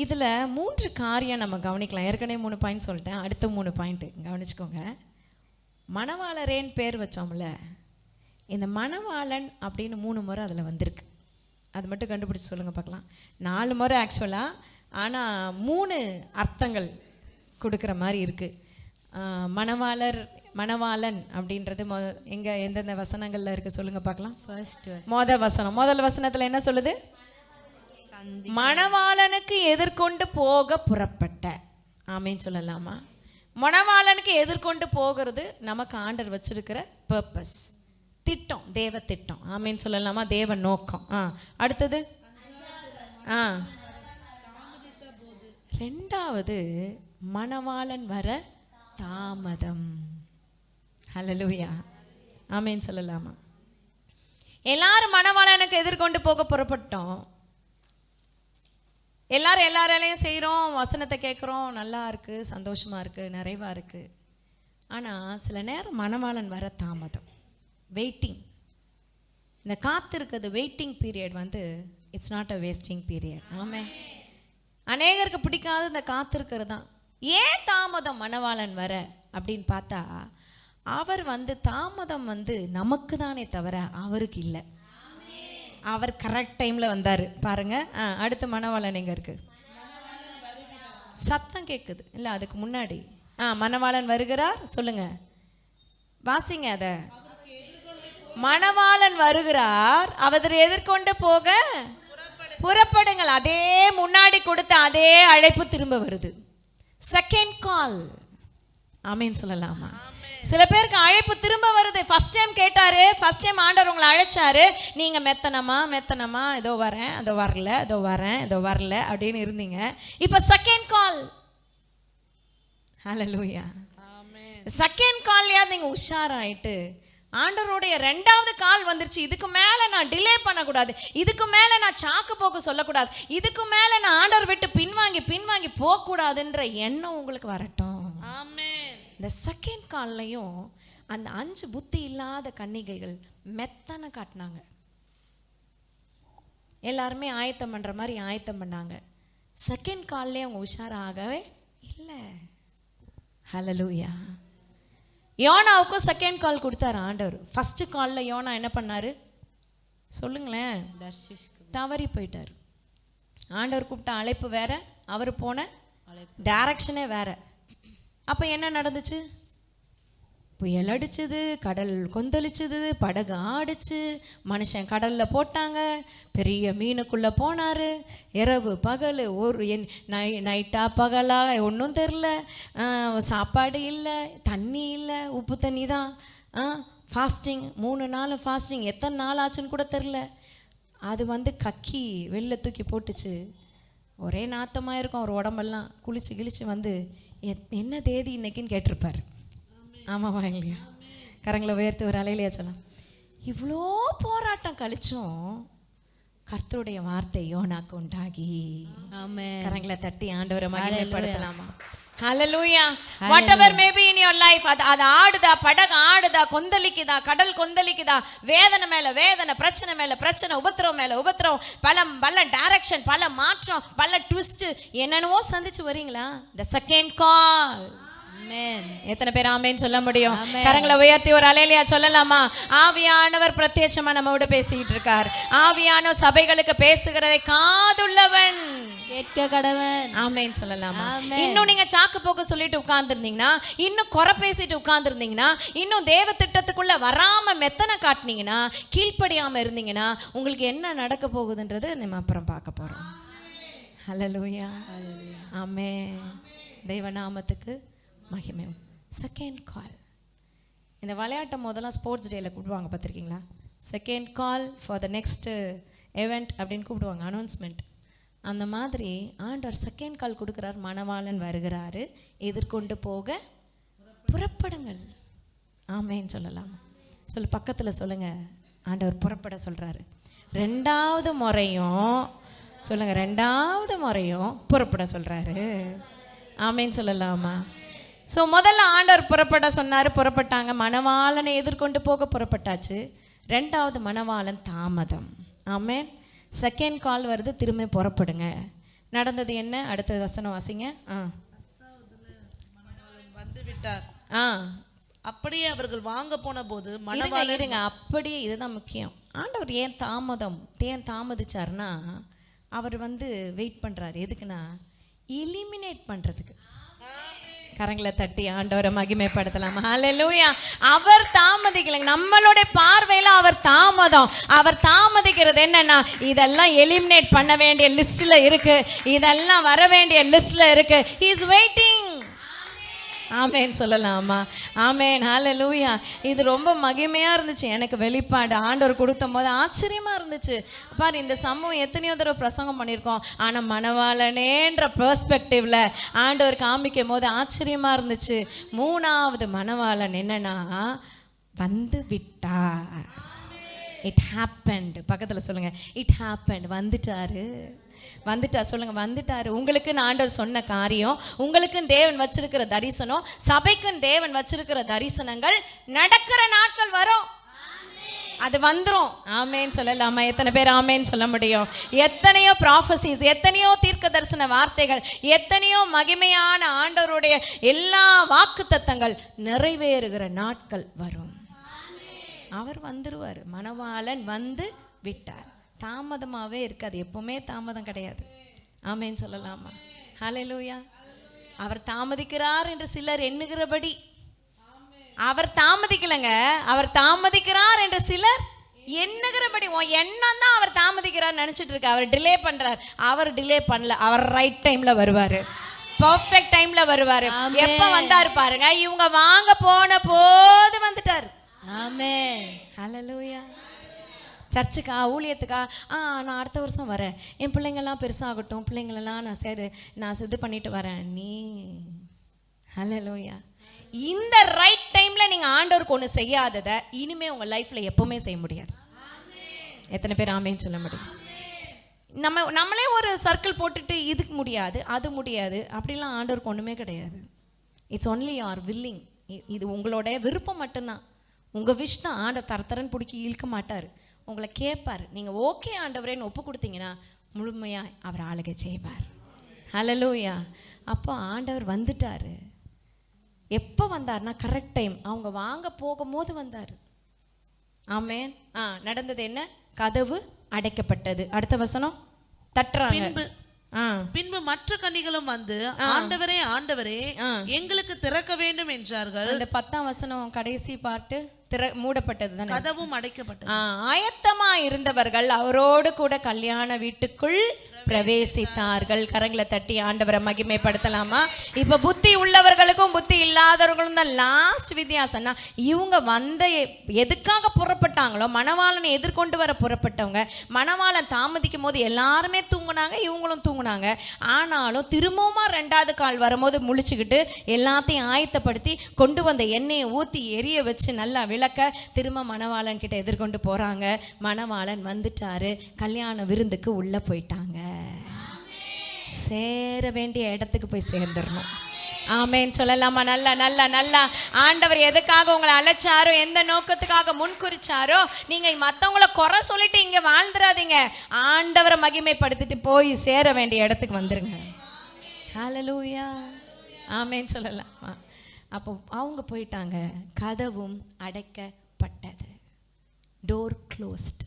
இதில் 3 காரியம் நம்ம கவனிக்கலாம். ஏற்கனவே 3 பாயிண்ட் சொல்லிட்டேன், அடுத்த 3 பாயிண்ட்டு கவனிச்சுக்கோங்க. மணவாளரேன்னு பேர் வச்சோம்ல, இந்த மணவாளன் அப்படின்னு 3 முறை அதில் வந்திருக்கு. அது மட்டும் கண்டுபிடிச்சி சொல்லுங்கள் பார்க்கலாம். 4 முறை ஆக்சுவலாக, ஆனால் 3 அர்த்தங்கள் கொடுக்குற மாதிரி இருக்குது. மணவாளன் அப்படின்றது எங்கே எந்தெந்த வசனங்களில் இருக்குது சொல்லுங்கள் பார்க்கலாம். முதல் வசனத்தில் என்ன சொல்லுது? மணவாளனுக்கு எதிர்கொண்டு போக புறப்பட்ட. ஆமேன்னு சொல்லலாமா? மணவாளனுக்கு எதிர்கொண்டு போகிறது நமக்கு ஆண்டவர் வச்சிருக்கிற பர்பஸ், திட்டம், தேவ திட்டம். ஆமேன்னு சொல்லலாமா? தேவ நோக்கம். அடுத்தது 2வது, மணவாளன் வர தாமதம். ஹல்லேலூயா, ஆமேன்னு சொல்லலாமா? எல்லாரும் மணவாளனுக்கு எதிர்கொண்டு போக புறப்பட்டோம். எல்லாரையும் செய்கிறோம், வசனத்தை கேட்குறோம், நல்லா இருக்குது, சந்தோஷமாக இருக்குது, நிறைவாக இருக்குது. ஆனால் சில நேரம் மணவாளன் வர தாமதம், வெயிட்டிங். இந்த காத்திருக்கிறது வெயிட்டிங் பீரியட் வந்து it's not a wasting period. ஆமே, அநேகருக்கு பிடிக்காத இந்த காத்திருக்கிறது தான். ஏன் தாமதம் மணவாளன் வர அப்படின்னு பார்த்தா, அவர் வந்து தாமதம் வந்து நமக்கு தானே தவிர அவருக்கு இல்லை. அவர் கரெக்ட் டைமில் வந்தார் பாருங்க. அடுத்த மணவாளன் எங்கே இருக்கு? சத்தம் கேட்குது இல்லை? அதுக்கு முன்னாடி மணவாளன் வருகிறார் சொல்லுங்க, வாசிங்க அதை. மணவாளன் வருகிறார், அவர் எதிர்கொண்டு போக புறப்படுங்கள். அதே முன்னாடி கொடுத்த அதே அழைப்பு திரும்ப வருது. Second call. ஆமேன்னு சொல்லலாமா? சில பேருக்கு அழைப்பு திரும்ப வருது. ஃபர்ஸ்ட் டைம் கேட்டாரு, ஃபர்ஸ்ட் டைம் ஆண்டவர் உங்களை அழைச்சாரு, நீங்க மெத்தனமா ஏதோ வரேன், அதோ வரல, ஏதோ வரேன், ஏதோ வரல அப்படின்னு இருந்தீங்க. இப்ப செகண்ட் கால். ஹல்லேலூயா. செகண்ட் கால்லையாவது நீங்க உஷாராயிட்டு ஆண்டவருடைய 2வது கால் வந்துருச்சு, இதுக்கு மேல நான் டிலே பண்ணக்கூடாது, இதுக்கு மேல நான் சாக்கு போக்கு சொல்லக்கூடாது, இதுக்கு மேல நான் ஆண்டவர் விட்டு பின்வாங்கி போகக்கூடாதுன்ற எண்ணம் உங்களுக்கு வரட்டும். ஆமென். இந்த செகண்ட் கால்லையும் அந்த 5 புத்தி இல்லாத கன்னிகைகள் மெத்தனை காட்டினாங்க. எல்லாருமே ஆயத்தம் பண்ற மாதிரி ஆயத்தம் பண்ணாங்க. செகண்ட் கால்லே அவங்க உஷாராகவே இல்லை. ஹல்லேலூயா. யோனாவுக்கும் செகண்ட் கால் கொடுத்தாரு ஆண்டவர். ஃபர்ஸ்ட் கால்ல யோனா என்ன பண்ணாரு சொல்லுங்களேன்? தவறி போயிட்டார். ஆண்டவர் கூப்பிட்ட அழைப்பு வேற, அவர் போன டைரக்ஷனே வேற. அப்போ என்ன நடந்துச்சு? புயல் அடிச்சுது, கடல் கொந்தளிச்சுது, படகு ஆடிச்சு, மனுஷன் கடலில் போட்டாங்க, பெரிய மீனுக்குள்ளே போனார். இரவு பகல் ஒரு நைட்டா பகலா ஒன்றும் தெரில, சாப்பாடு இல்லை, தண்ணி இல்லை, உப்பு தண்ணி தான். ஃபாஸ்டிங் 3 நாள் ஃபாஸ்டிங், எத்தனை நாள் ஆச்சுன்னு கூட தெரில. அது வந்து கக்கி வெளில தூக்கி போட்டுச்சு. ஒரே நாத்தமாக இருக்கும் அவர் உடம்பெல்லாம். குளிச்சு கிழிச்சு வந்து என்ன தேதி இன்னைக்குன்னு கேட்டிருப்பார். ஆமாவா இல்லையா? கரங்களை உயர்த்தி ஒரு அலையிலையா சொல்லலாம். இவ்வளோ போராட்டம் கழிச்சும் கர்த்தருடைய வார்த்தை யோனாக்கு உண்டாகி ஆமென். கரங்களை தட்டி ஆண்டவரை மகிமைப்படுத்தலாமா? ஹalleluya. whatever may be in your life, அது ஆடுதா, படகு ஆடுதா, கொந்தளிக்குதா, கடல் கொந்தளிக்குதா, வேதனை மேல வேதனை, பிரச்சனை மேல பிரச்சனை, உபத்திரவம் மேல உபத்திரவம், பல டைரக்ஷன், பல மாற்றம், பல ட்விஸ்ட், என்னென்னவோ சந்திச்சு வரீங்களா? the second call. ஆமென். எத்தனை பேர் ஆமென் சொல்ல முடியும்? கரங்களை உயர்த்தி ஒரு அல்லேலூயா சொல்லலாமா? ஆவியானவர் பிரத்யட்சமா நம்மோட பேசிட்டு இருக்கார். ஆவியானவர் சபைகளுக்கு பேசுகிறதை காதுள்ளவன் கேட்க கடவன். ஆமென் சொல்லலாமா? இன்னும் நீங்க சாக்கு போக்கு சொல்லிட்டு உட்கார்ந்துருந்தீங்கன்னா, இன்னும் குறை பேசிட்டு உட்கார்ந்துருந்தீங்கன்னா, இன்னும் தேவ திட்டத்துக்குள்ள வராம மெத்தனை காட்டினீங்கன்னா, கீழ்ப்படியாம இருந்தீங்கன்னா, உங்களுக்கு என்ன நடக்க போகுதுன்றது நம்ம அப்புறம் பார்க்க போறோம். ஹalleluya. ஆமென். தேவநாமத்துக்கு மகிமை. Second call. இந்த விளையாட்டை முதல்ல ஸ்போர்ட்ஸ் டேல கூப்பிடுவாங்க, பார்த்துருக்கீங்களா? Second call for the next event அப்படின்னு கூப்பிடுவாங்க, அனௌன்ஸ்மெண்ட். அந்த மாதிரி ஆண்டவர் செகண்ட் கால் கொடுக்குறார். மணவாளன் வருகிறாரு, எதிர்கொண்டு போக புறப்படுங்கள். ஆமேன்னு சொல்லலாம். சொல்லு, பக்கத்தில் சொல்லுங்க, ஆண்டவர் புறப்பட சொல்கிறாரு. ரெண்டாவது முறையும் சொல்லுங்க, ரெண்டாவது முறையும் புறப்பட சொல்கிறாரு. ஆமேன்னு சொல்லலாமா? ஸோ முதல்ல ஆண்டவர் புறப்பட சொன்னார், புறப்பட்டாங்க. மணவாளனை எதிர்கொண்டு போக புறப்பட்டாச்சு. ரெண்டாவது மணவாளன் தாமதம். ஆமேன். செகண்ட் கால் வருது, திரும்ப புறப்படுங்க. நடந்தது என்ன? அடுத்த வசனம் வாசிங்க. வந்து விட்டார். அப்படியே அவர்கள் வாங்க போன போது இருங்க, அப்படியே, இதுதான் முக்கியம். ஆண்டவர் ஏன் தாமதிச்சார்னா, அவர் வெயிட் பண்றாரு. எதுக்குன்னா, எலிமினேட் பண்றதுக்கு. கரங்களை தட்டி ஆண்டவரை மகிமைப்படுத்தலாம். ஹல்லேலூயா. அவர் தாமதிக்கலைங்க. நம்மளுடைய பார்வையில அவர் தாமதம். அவர் தாமதிக்கிறது என்னன்னா, இதெல்லாம் எலிமினேட் பண்ண வேண்டிய லிஸ்ட்ல இருக்கு, இதெல்லாம் வர வேண்டிய லிஸ்ட்ல இருக்கு. he is waiting. ஆமேன் சொல்லலாமா? ஆமேன். ஹல்லேலூயா. இது ரொம்ப மகிமையாக இருந்துச்சு. எனக்கு வெளிப்பாடு ஆண்டவர் கொடுத்த போது ஆச்சரியமாக இருந்துச்சு. பாரு, இந்த சம்பவம் எத்தனையோ தடவை பிரசங்கம் பண்ணியிருக்கோம். ஆனால் மணவாளனேன்ற பெர்ஸ்பெக்டிவ்ல ஆண்டவர் காமிக்கும் போது ஆச்சரியமாக இருந்துச்சு. மூணாவது மணவாளன் என்னன்னா, வந்து விட்டார். It happened. பக்கத்தில் சொல்லுங்க, இட் ஹேப்பன்ட். வந்துட்டார். சொல்லுங்க, வந்துட்டாரு. உங்களுக்கு ஆண்டவர் சொன்ன காரியம், உங்களுக்கு தேவன் வச்சிருக்கிற தரிசனம், சபைக்கு தேவன் வச்சிருக்கிற தரிசனங்கள் நடக்கிற நாட்கள் வரும். அது வந்துரும். ஆமேன் சொல்லலாமா? எத்தனை பேர் ஆமேன் சொல்ல முடியும்? எத்தனையோ ப்ராஃபசிஸ், எத்தனையோ தீர்க்க தரிசன வார்த்தைகள், எத்தனையோ மகிமையான ஆண்டவருடைய எல்லா வாக்கு தத்தங்கள் நிறைவேறுகிற நாட்கள் வரும். அவர் வந்துருவார். மணவாளன் வந்து விட்டார். தாமதமாகவே இருக்காது, எப்பவுமே தாமதம் கிடையாது. ஆமேன்னு சொல்லலாமா? ஹல்லேலூயா. அவர் தாமதிக்கிறார் என்று சிலர் எண்ணுகிறபடி அவர் தாமதிக்கலைங்க. அவர் தாமதிக்கிறார் என்று சிலர் எண்ணுகிறபடி. எண்ணம் தான் அவர் தாமதிக்கிறார் நினைச்சிட்டு இருக்கு. அவர் டிலே பண்றார். அவர் டிலே பண்ணல. அவர் ரைட் டைம்ல வருவாரு, பர்ஃபெக்ட் டைம்ல வருவாரு. எப்ப வந்தாரு பாருங்க, இவங்க வாங்க போன போது வந்துட்டார். ஆமென். ஹல்லேலூயா. சர்ச்சுக்கா, ஊழியத்துக்கா, நான் அடுத்த வருஷம் வரேன், என் பிள்ளைங்கள்லாம் பெருசாகட்டும், பிள்ளைங்களெல்லாம் நான் இது பண்ணிட்டு வரேன். நீ ஹல்லேலூயா. இந்த ரைட் டைம்ல நீங்க ஆண்டவருக்கு ஒன்று செய்யாததை இனிமே உங்க லைஃப்ல எப்பவுமே செய்ய முடியாது. எத்தனை பேர் ஆமேன்னு சொல்ல முடியும்? நம்மளே ஒரு சர்க்கிள் போட்டுட்டு இதுக்கு முடியாது, அது முடியாது, அப்படிலாம் ஆண்டவருக்கு ஒன்றுமே கிடையாது. It's only your willing. இது உங்களோட விருப்பம் மட்டும்தான். உங்கள் விஷ் தான். ஆண்டவர் தரத்தரன்னு பிடிக்கி இழுக்க மாட்டார். உங்களை கேட்பார். நீங்கள் ஓகே ஆண்டவரேன்னு ஒப்பு கொடுத்தீங்கன்னா முழுமையாக அவர் ஆளுகை செய்வார். ஹல்லேலூயா. அப்போ ஆண்டவர் வந்துட்டார். எப்போ வந்தார்னா, கரெக்ட் டைம். அவங்க வாங்க போகும்போது வந்தார். ஆமேன். நடந்தது என்ன? கதவு அடைக்கப்பட்டது. அடுத்த வசனம், தட்டுறாங்க. பின்பு மற்ற கன்னிகளும் வந்து, ஆண்டவரே ஆண்டவரே, எங்களுக்கு திறக்க வேண்டும் என்றார்கள். இந்த 10ஆம் வசனம் கடைசி பாட்டு, மூடப்பட்டது தானே, கதவும் அடைக்கப்பட்டது. ஆயத்தமா இருந்தவர்கள் அவரோடு கூட கல்யாண வீட்டுக்குள் பிரவேசித்தார்கள். கரங்களை தட்டி ஆண்டவரை மகிமைப்படுத்தலாமா? இப்ப புத்தி உள்ளவர்களுக்கும் புத்தி இல்லாதவர்களும் தான் லாஸ்ட் வித்தியாசம்னா, இவங்க எதுக்காக புறப்பட்டாங்களோ, மணவாளனை எதிர்கொண்டு வர புறப்பட்டவங்க. மணவாளன் தாமதிக்கும் போது எல்லாருமே தூங்குனாங்க, இவங்களும் தூங்குனாங்க. ஆனாலும் திரும்பவுமா 2வது கால் வரும்போது முழிச்சுக்கிட்டு எல்லாத்தையும் ஆயத்தப்படுத்தி கொண்டு வந்த எண்ணெயை ஊற்றி எரிய வச்சு நல்லா விளக்க திரும்ப மணவாளன் கிட்ட எதிர்கொண்டு போறாங்க. மணவாளன் வந்துட்டாரு, கல்யாண விருந்துக்கு உள்ள போயிட்டாங்க. சேர வேண்டிய இடத்துக்கு போய் சேர்ந்துடணும். ஆமேன் சொல்லலாமா? நல்லா நல்லா நல்லா. ஆண்டவர் எதுக்காக உங்களை அழைச்சாரோ, எந்த நோக்கத்துக்காக முன்குறிச்சாரோ, நீங்க மற்றவங்களை குறை சொல்லிட்டு இங்க வாழ்ந்துடாதீங்க. ஆண்டவரை மகிமைப்படுத்திட்டு போய் சேர வேண்டிய இடத்துக்கு வந்துருங்க. ஹல்லேலூயா. ஆமேன் சொல்லலாமா? அப்போ அவங்க போயிட்டாங்க, கதவும் அடைக்கப்பட்டது. Door closed.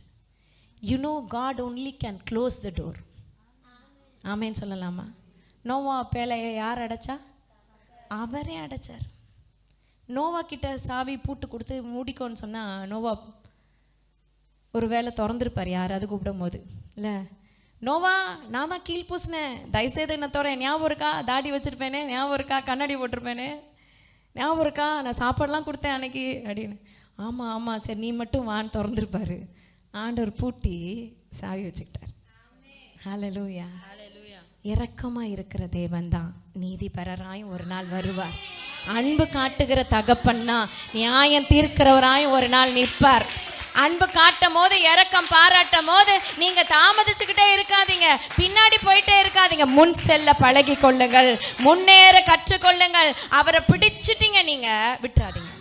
You know God only can close the door. ஆமேன் சொல்லலாமா? நோவா பேழையை யார் அடைச்சா? அவரே அடைச்சார். நோவா கிட்ட சாவி பூட்டு கொடுத்து மூடிக்கோன்னு சொன்னால் நோவா ஒரு வேளை திறந்துருப்பார் யாராவது கூப்பிடும் போது. இல்லை, நோவா நான் தான் கீழ் பூசினேன், தயவுசெய்து என்ன தோற, ஞாபகம் இருக்கா? தாடி வச்சுருப்பேனே, ஞாபகம் இருக்கா? கண்ணாடி போட்டிருப்பேனே, ஞாபகம் இருக்கா? நான் சாப்பாடெலாம் கொடுத்தேன் அன்னைக்கு அப்படின்னு. ஆமாம் ஆமாம், சரி நீ மட்டும் வான்னு திறந்துருப்பார். ஆண்டவர் பூட்டி சாவி வச்சுக்கிட்டார். ஹல்லேலூயா. இரக்கமாக இருக்கிற தேவன் தான் நீதிபரராயும் ஒரு நாள் வருவார். அன்பு காட்டுகிற தகப்பன்னா நியாயம் தீர்க்கிறவராயும் ஒரு நாள் நிற்பார். அன்பு காட்டும் போது, இரக்கம் பாராட்டும் போது நீங்க தாமதிச்சுக்கிட்டே இருக்காதீங்க, பின்னாடி போயிட்டே இருக்காதீங்க. முன் செல்ல பழகி கொள்ளுங்கள், முன்னேற கற்றுக்கொள்ளுங்கள். அவரை பிடிச்சிட்டீங்க, நீங்க விட்டுறாதீங்க.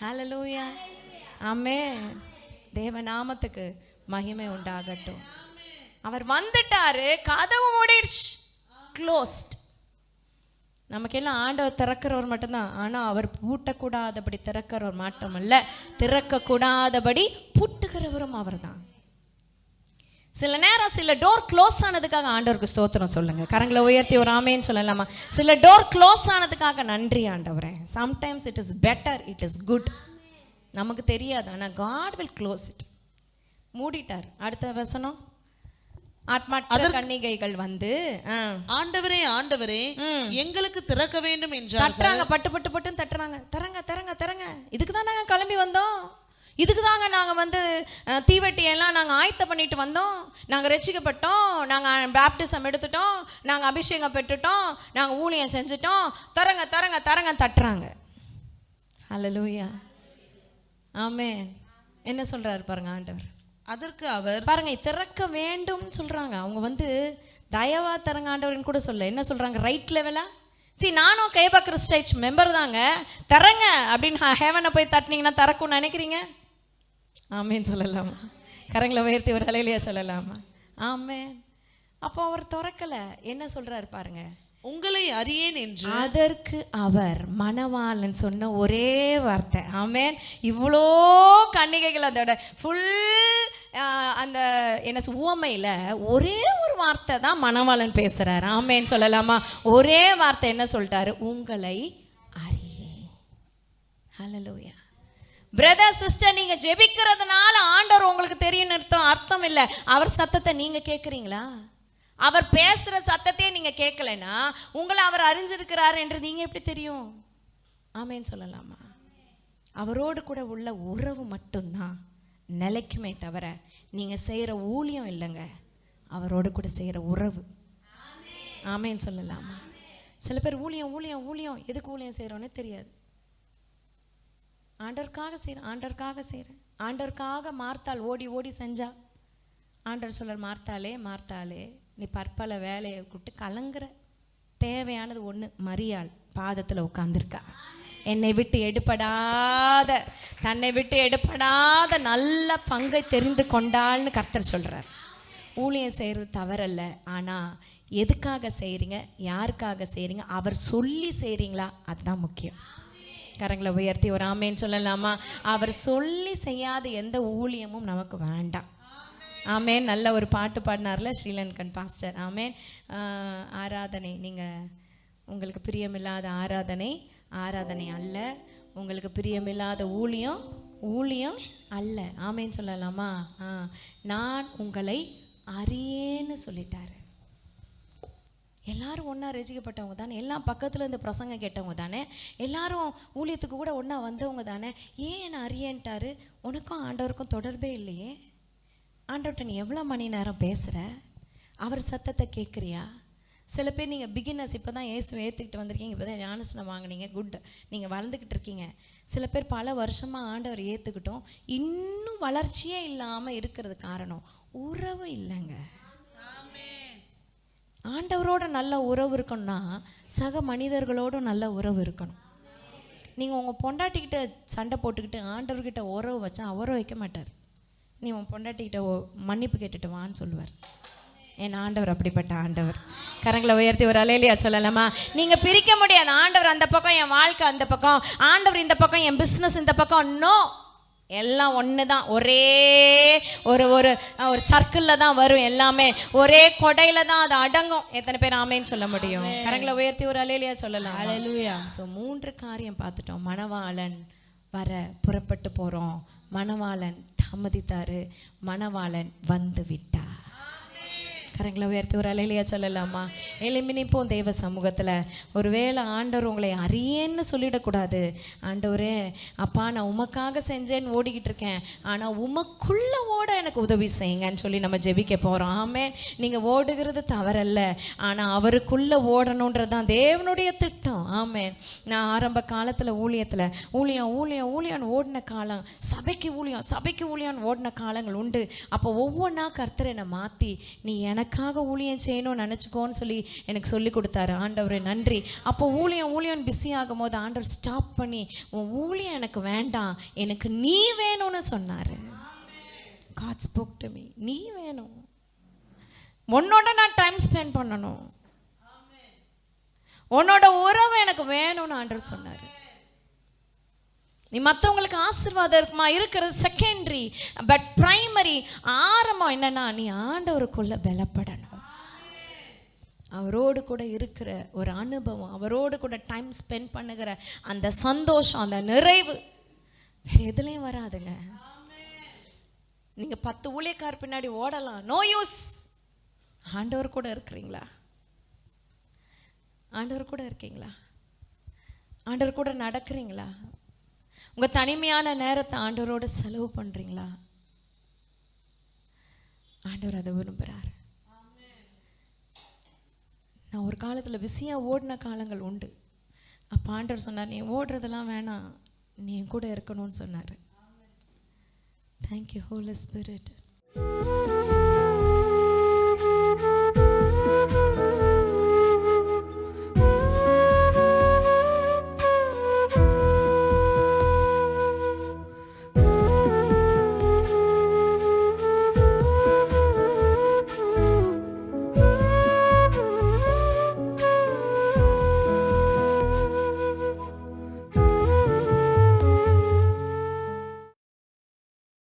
ஹல்லேலூயா. ஆமென். தேவ நாமத்துக்கு மகிமை உண்டாகட்டும். அவர் வந்துட்டாரு, கதவு மூடிடுச்சு, க்ளோஸ்ட். நமக்கெல்லாம் ஆண்டவர் திறக்கிறவர் மட்டும்தான். ஆனால் அவர் பூட்டக்கூடாதபடி திறக்கிறவர் மட்டுமல்ல, திறக்கக்கூடாதபடி பூட்டுகிறவரும் அவர் தான். சில நேரம் சில டோர் க்ளோஸ் ஆனதுக்காக ஆண்டவருக்கு ஸ்தோத்திரம் சொல்லுங்க. கரங்களை உயர்த்தி ஒரு ஆமேன்னு சொல்லலாமா? சில டோர் க்ளோஸ் ஆனதுக்காக நன்றி ஆண்டவரே. Sometimes it is better, it is good. நமக்கு தெரியாது, ஆனால் காட் வில் க்ளோஸ் இட். மூடிட்டார். அடுத்த வசனம், ஆத்மாற்ற கன்னிகைகள் வந்து ஆண்டவரே ஆண்டவரே எங்களுக்கு திறக்க வேண்டும் என்றார்கள். தட்டுறாங்க, பட்டு பட்டு பட்டுன்னு தட்டுறாங்க. தரங்க தரங்க தரங்க. இதுக்கு தான் நாங்கள் கிளம்பி வந்தோம், இதுக்கு தாங்க நாங்கள் வந்து தீவெட்டியெல்லாம் நாங்கள் ஆயத்தம் பண்ணிட்டு வந்தோம், நாங்கள் ரட்சிக்கப்பட்டோம், நாங்கள் பேப்டிசம் எடுத்துட்டோம், நாங்கள் அபிஷேகம் பெற்றுட்டோம், நாங்கள் ஊழியம் செஞ்சுட்டோம், தரங்க தரங்க தரங்க தட்டுறாங்க. ஹல்லேலூயா. ஆமென். என்ன சொல்றாரு பாருங்க ஆண்டவர். அதற்கு அவர் பாருங்க, திறக்க வேண்டும் சொல்றாங்க. அவங்க வந்து தயவா தரங்க ஆண்டவர்னு கூட சொல்ல, என்ன சொல்றாங்க? ரைட் லெவலா. நானும் கேபா கிறிஸ்ட் மெம்பர் தாங்க, தரங்க அப்படின்னு ஹேவனை போய் தட்டினீங்கன்னா திறக்கும்னு நினைக்கிறீங்க? ஆமேன்னு சொல்லலாமா? கரங்களை உயர்த்தி ஒரு ஹல்லேலூயா சொல்லலாமா? ஆமென். அப்போ அவர் திறக்கல. என்ன சொல்றாரு பாருங்க, உங்களை அறியேன் என்று. அதற்கு அவர் மணவாளன் சொன்ன ஒரே வார்த்தை. ஆமென். இவ்வளோ கன்னிகைகள் அதோட ஃபுல் அந்த என்ன உவமையில் ஒரே ஒரு வார்த்தை தான் மணவாளன் பேசுறாரு. ஆமென் சொல்லலாமா? ஒரே வார்த்தை என்ன சொல்லிட்டாரு? உங்களை அறியே. ஹல்லேலூயா. பிரதர் சிஸ்டர், நீங்க ஜெபிக்கிறதுனால ஆண்டவர் உங்களுக்கு தெரியும் அர்த்தம் இல்லை. அவர் சத்தத்தை நீங்க கேட்குறீங்களா? அவர் பேசுற சத்தத்தையே நீங்க கேட்கலன்னா உங்களை அவர் அறிஞ்சிருக்கிறார் என்று நீங்க எப்படி தெரியும்? ஆமேன்னு சொல்லலாமா? அவரோடு கூட உள்ள உறவு மட்டும்தான் நிலைக்குமே தவிர நீங்க செய்யற ஊழியம் இல்லைங்க, அவரோடு கூட செய்யற உறவு. ஆமேன்னு சொல்லலாமா? சில பேர் ஊழியம் ஊழியம் ஊழியம், எதுக்கு ஊழியம் செய்யறோன்னே தெரியாது. ஆண்டவருக்காக செய்யறேன், ஆண்டவருக்காக செய்யறேன், ஆண்டவருக்காக மார்த்தாள் ஓடி ஓடி செஞ்சா. ஆண்டவர் சொல்ற, மார்த்தாளே மார்த்தாளே, நீ பற்பல வேலையை கூப்பிட்டு கலங்குற. தேவையானது ஒன்று, மரியாள் பாதத்தில் உட்காந்துருக்கா. என்னை விட்டு எடுப்படாத, தன்னை விட்டு எடுப்படாத நல்ல பங்கை தெரிந்து கொண்டாள்னு கர்த்தர் சொல்கிறார். ஊழியம் செய்கிறது தவறல்ல, ஆனால் எதுக்காக செய்கிறீங்க, யாருக்காக செய்கிறீங்க, அவர் சொல்லி செய்கிறீங்களா, அதுதான் முக்கியம். கரங்களை உயர்த்தி ஒரு ஆமேன்னு சொல்லலாமா? அவர் சொல்லி செய்யாத எந்த ஊழியமும் நமக்கு வேண்டாம். ஆமேன். நல்ல ஒரு பாட்டு பாடினார்ல ஸ்ரீலங்கன் பாஸ்டர். ஆமேன். ஆராதனை, நீங்கள் உங்களுக்கு பிரியமில்லாத ஆராதனை ஆராதனை அல்ல, உங்களுக்கு பிரியமில்லாத ஊழியம் ஊழியம் அல்ல. ஆமேன்னு சொல்லலாமா? நான் உங்களை அறியேன்னு சொல்லிட்டாரு. எல்லாரும் ஒன்றா ரசிக்கப்பட்டவங்க தானே, எல்லாம் பக்கத்தில் இருந்து பிரசங்கம் கேட்டவங்க தானே, எல்லாரும் ஊழியத்துக்கு கூட ஒன்றா வந்தவங்க தானே. ஏன் என்னை அறியேன்ட்டாரு? உனக்கும் ஆண்டவருக்கும் தொடர்பே இல்லையே. ஆண்டவர்கிட்ட நீ எவ்வளோ மணி நேரம் பேசுகிற? அவர் சத்தத்தை கேட்குறியா? சில பேர் நீங்கள் பிகினர்ஸ் இப்போ தான் இயேசுவை ஏற்றுக்கிட்டு வந்திருக்கீங்க, இப்போ தான் ஞானஸ்நானம் வாங்கினீங்க, குட், நீங்கள் வளர்ந்துக்கிட்டு இருக்கீங்க. சில பேர் பல வருஷமாக ஆண்டவர் ஏற்றுக்கிட்டோம் இன்னும் வளர்ச்சியே இல்லாமல் இருக்கிறது காரணம் உறவு இல்லைங்க. ஆண்டவரோட நல்ல உறவு இருக்கணும்னா சக மனிதர்களோடும் நல்ல உறவு இருக்கணும். நீங்கள் உங்கள் பொண்டாட்டிக்கிட்ட சண்டை போட்டுக்கிட்டு ஆண்டவர்கிட்ட உறவு வச்சா அவரை வைக்க மாட்டார். நீ உன் பொண்டாட்டிக்கிட்ட மன்னிப்பு கேட்டுட்டு வான்னு சொல்லுவார். என் ஆண்டவர் அப்படிப்பட்ட ஆண்டவர். கரங்களை உயர்த்தி ஒரு அலையிலையா சொல்லலாமா? நீங்கள் பிரிக்க முடியாது. ஆண்டவர் அந்த பக்கம், என் வாழ்க்கை அந்த பக்கம், ஆண்டவர் இந்த பக்கம், என் பிஸ்னஸ் இந்த பக்கம். நோ, எல்லாம் ஒன்று தான். ஒரே ஒரு ஒரு ஒரு சர்க்கிளில் தான் வரும். எல்லாமே ஒரே கொடையில தான் அது அடங்கும். எத்தனை பேர் ஆமேன்னு சொல்ல முடியும்? கரங்களை உயர்த்தி ஒரு அலையிலையா சொல்லலாம். ஹல்லேலூயா. ஸோ 3 காரியம் பார்த்துட்டோம். மணவாளன் வர புறப்பட்டு போகிறோம், மணவாளன் தாமதித்தாரு, மணவாளன் வந்து விட்டார். கரங்களை உயர்த்தி ஒரு அலையிலையா சொல்லலாமா? எளிமினிப்போம் தேவ சமூகத்தில். ஒருவேளை ஆண்டவர் உங்களை அறியேன்னு சொல்லிடக்கூடாது. ஆண்டவரே, அப்பா நான் உமக்காக செஞ்சேன்னு ஓடிக்கிட்டு இருக்கேன், ஆனால் உமக்குள்ள ஓட எனக்கு உதவி செய்யுங்கன்னு சொல்லி நம்ம ஜெபிக்க போகிறோம். ஆமென். நீங்கள் ஓடுகிறது தவறல்ல, ஆனால் அவருக்குள்ளே ஓடணுன்றது தான் தேவனுடைய திட்டம். ஆமென். நான் ஆரம்ப காலத்தில் ஊழியத்தில் ஊழியம் ஓடின காலம், சபைக்கு ஊழியம் ஓடின காலங்கள் உண்டு. அப்போ ஒவ்வொன்றா கர்த்தர் என்னை மாற்றி நீ எனக்காக ஊழியம் செய்யணும்னு நினச்சிக்கோன்னு சொல்லி எனக்கு சொல்லி கொடுத்தாரு. ஆண்டவரே நன்றி. அப்போ ஊழியம் பிஸி ஆகும் போது ஆண்டவர் ஸ்டாப் பண்ணி உன் ஊழியம் எனக்கு வேண்டாம், எனக்கு நீ வேணும்னு சொன்னார். God spoke to me. நீ வேணும், உன்னோட நான் டைம் ஸ்பெண்ட் பண்ணணும், உன்னோட உறவு எனக்கு வேணும்னு ஆண்டவர் சொன்னார். நீ மற்றவங்களுக்கு ஆசீர்வாதம் இருக்குமா இருக்கிறது செகண்டரி, பட் பிரைமரி ஆரம்பம் என்னன்னா நீ ஆண்டவருக்குள்ள பலப்படணும். அவரோடு கூட இருக்கிற ஒரு அனுபவம், அவரோடு கூட டைம் ஸ்பெண்ட் பண்ணுகிற அந்த சந்தோஷம், அந்த நிறைவு வேற எதுலையும் வராதுங்க. நீங்க 10 ஊழியக்கார் பின்னாடி ஓடலாம், நோ யூஸ். ஆண்டவர் கூட இருக்கிறீங்களா? ஆண்டவர் கூட இருக்கீங்களா? ஆண்டவர் கூட நடக்கிறீங்களா? உங்கள் தனிமையான நேரத்தை ஆண்டவரோட செலவு பண்ணுறீங்களா? ஆண்டவர் அதை விரும்புகிறார். நான் ஒரு காலத்தில் பிஸியாக ஓடின காலங்கள் உண்டு. அப்போ ஆண்டவர் சொன்னார், நீ ஓடுறதெல்லாம் வேணாம், நீ என் கூட இருக்கணும்னு சொன்னார். Thank you Holy spirit.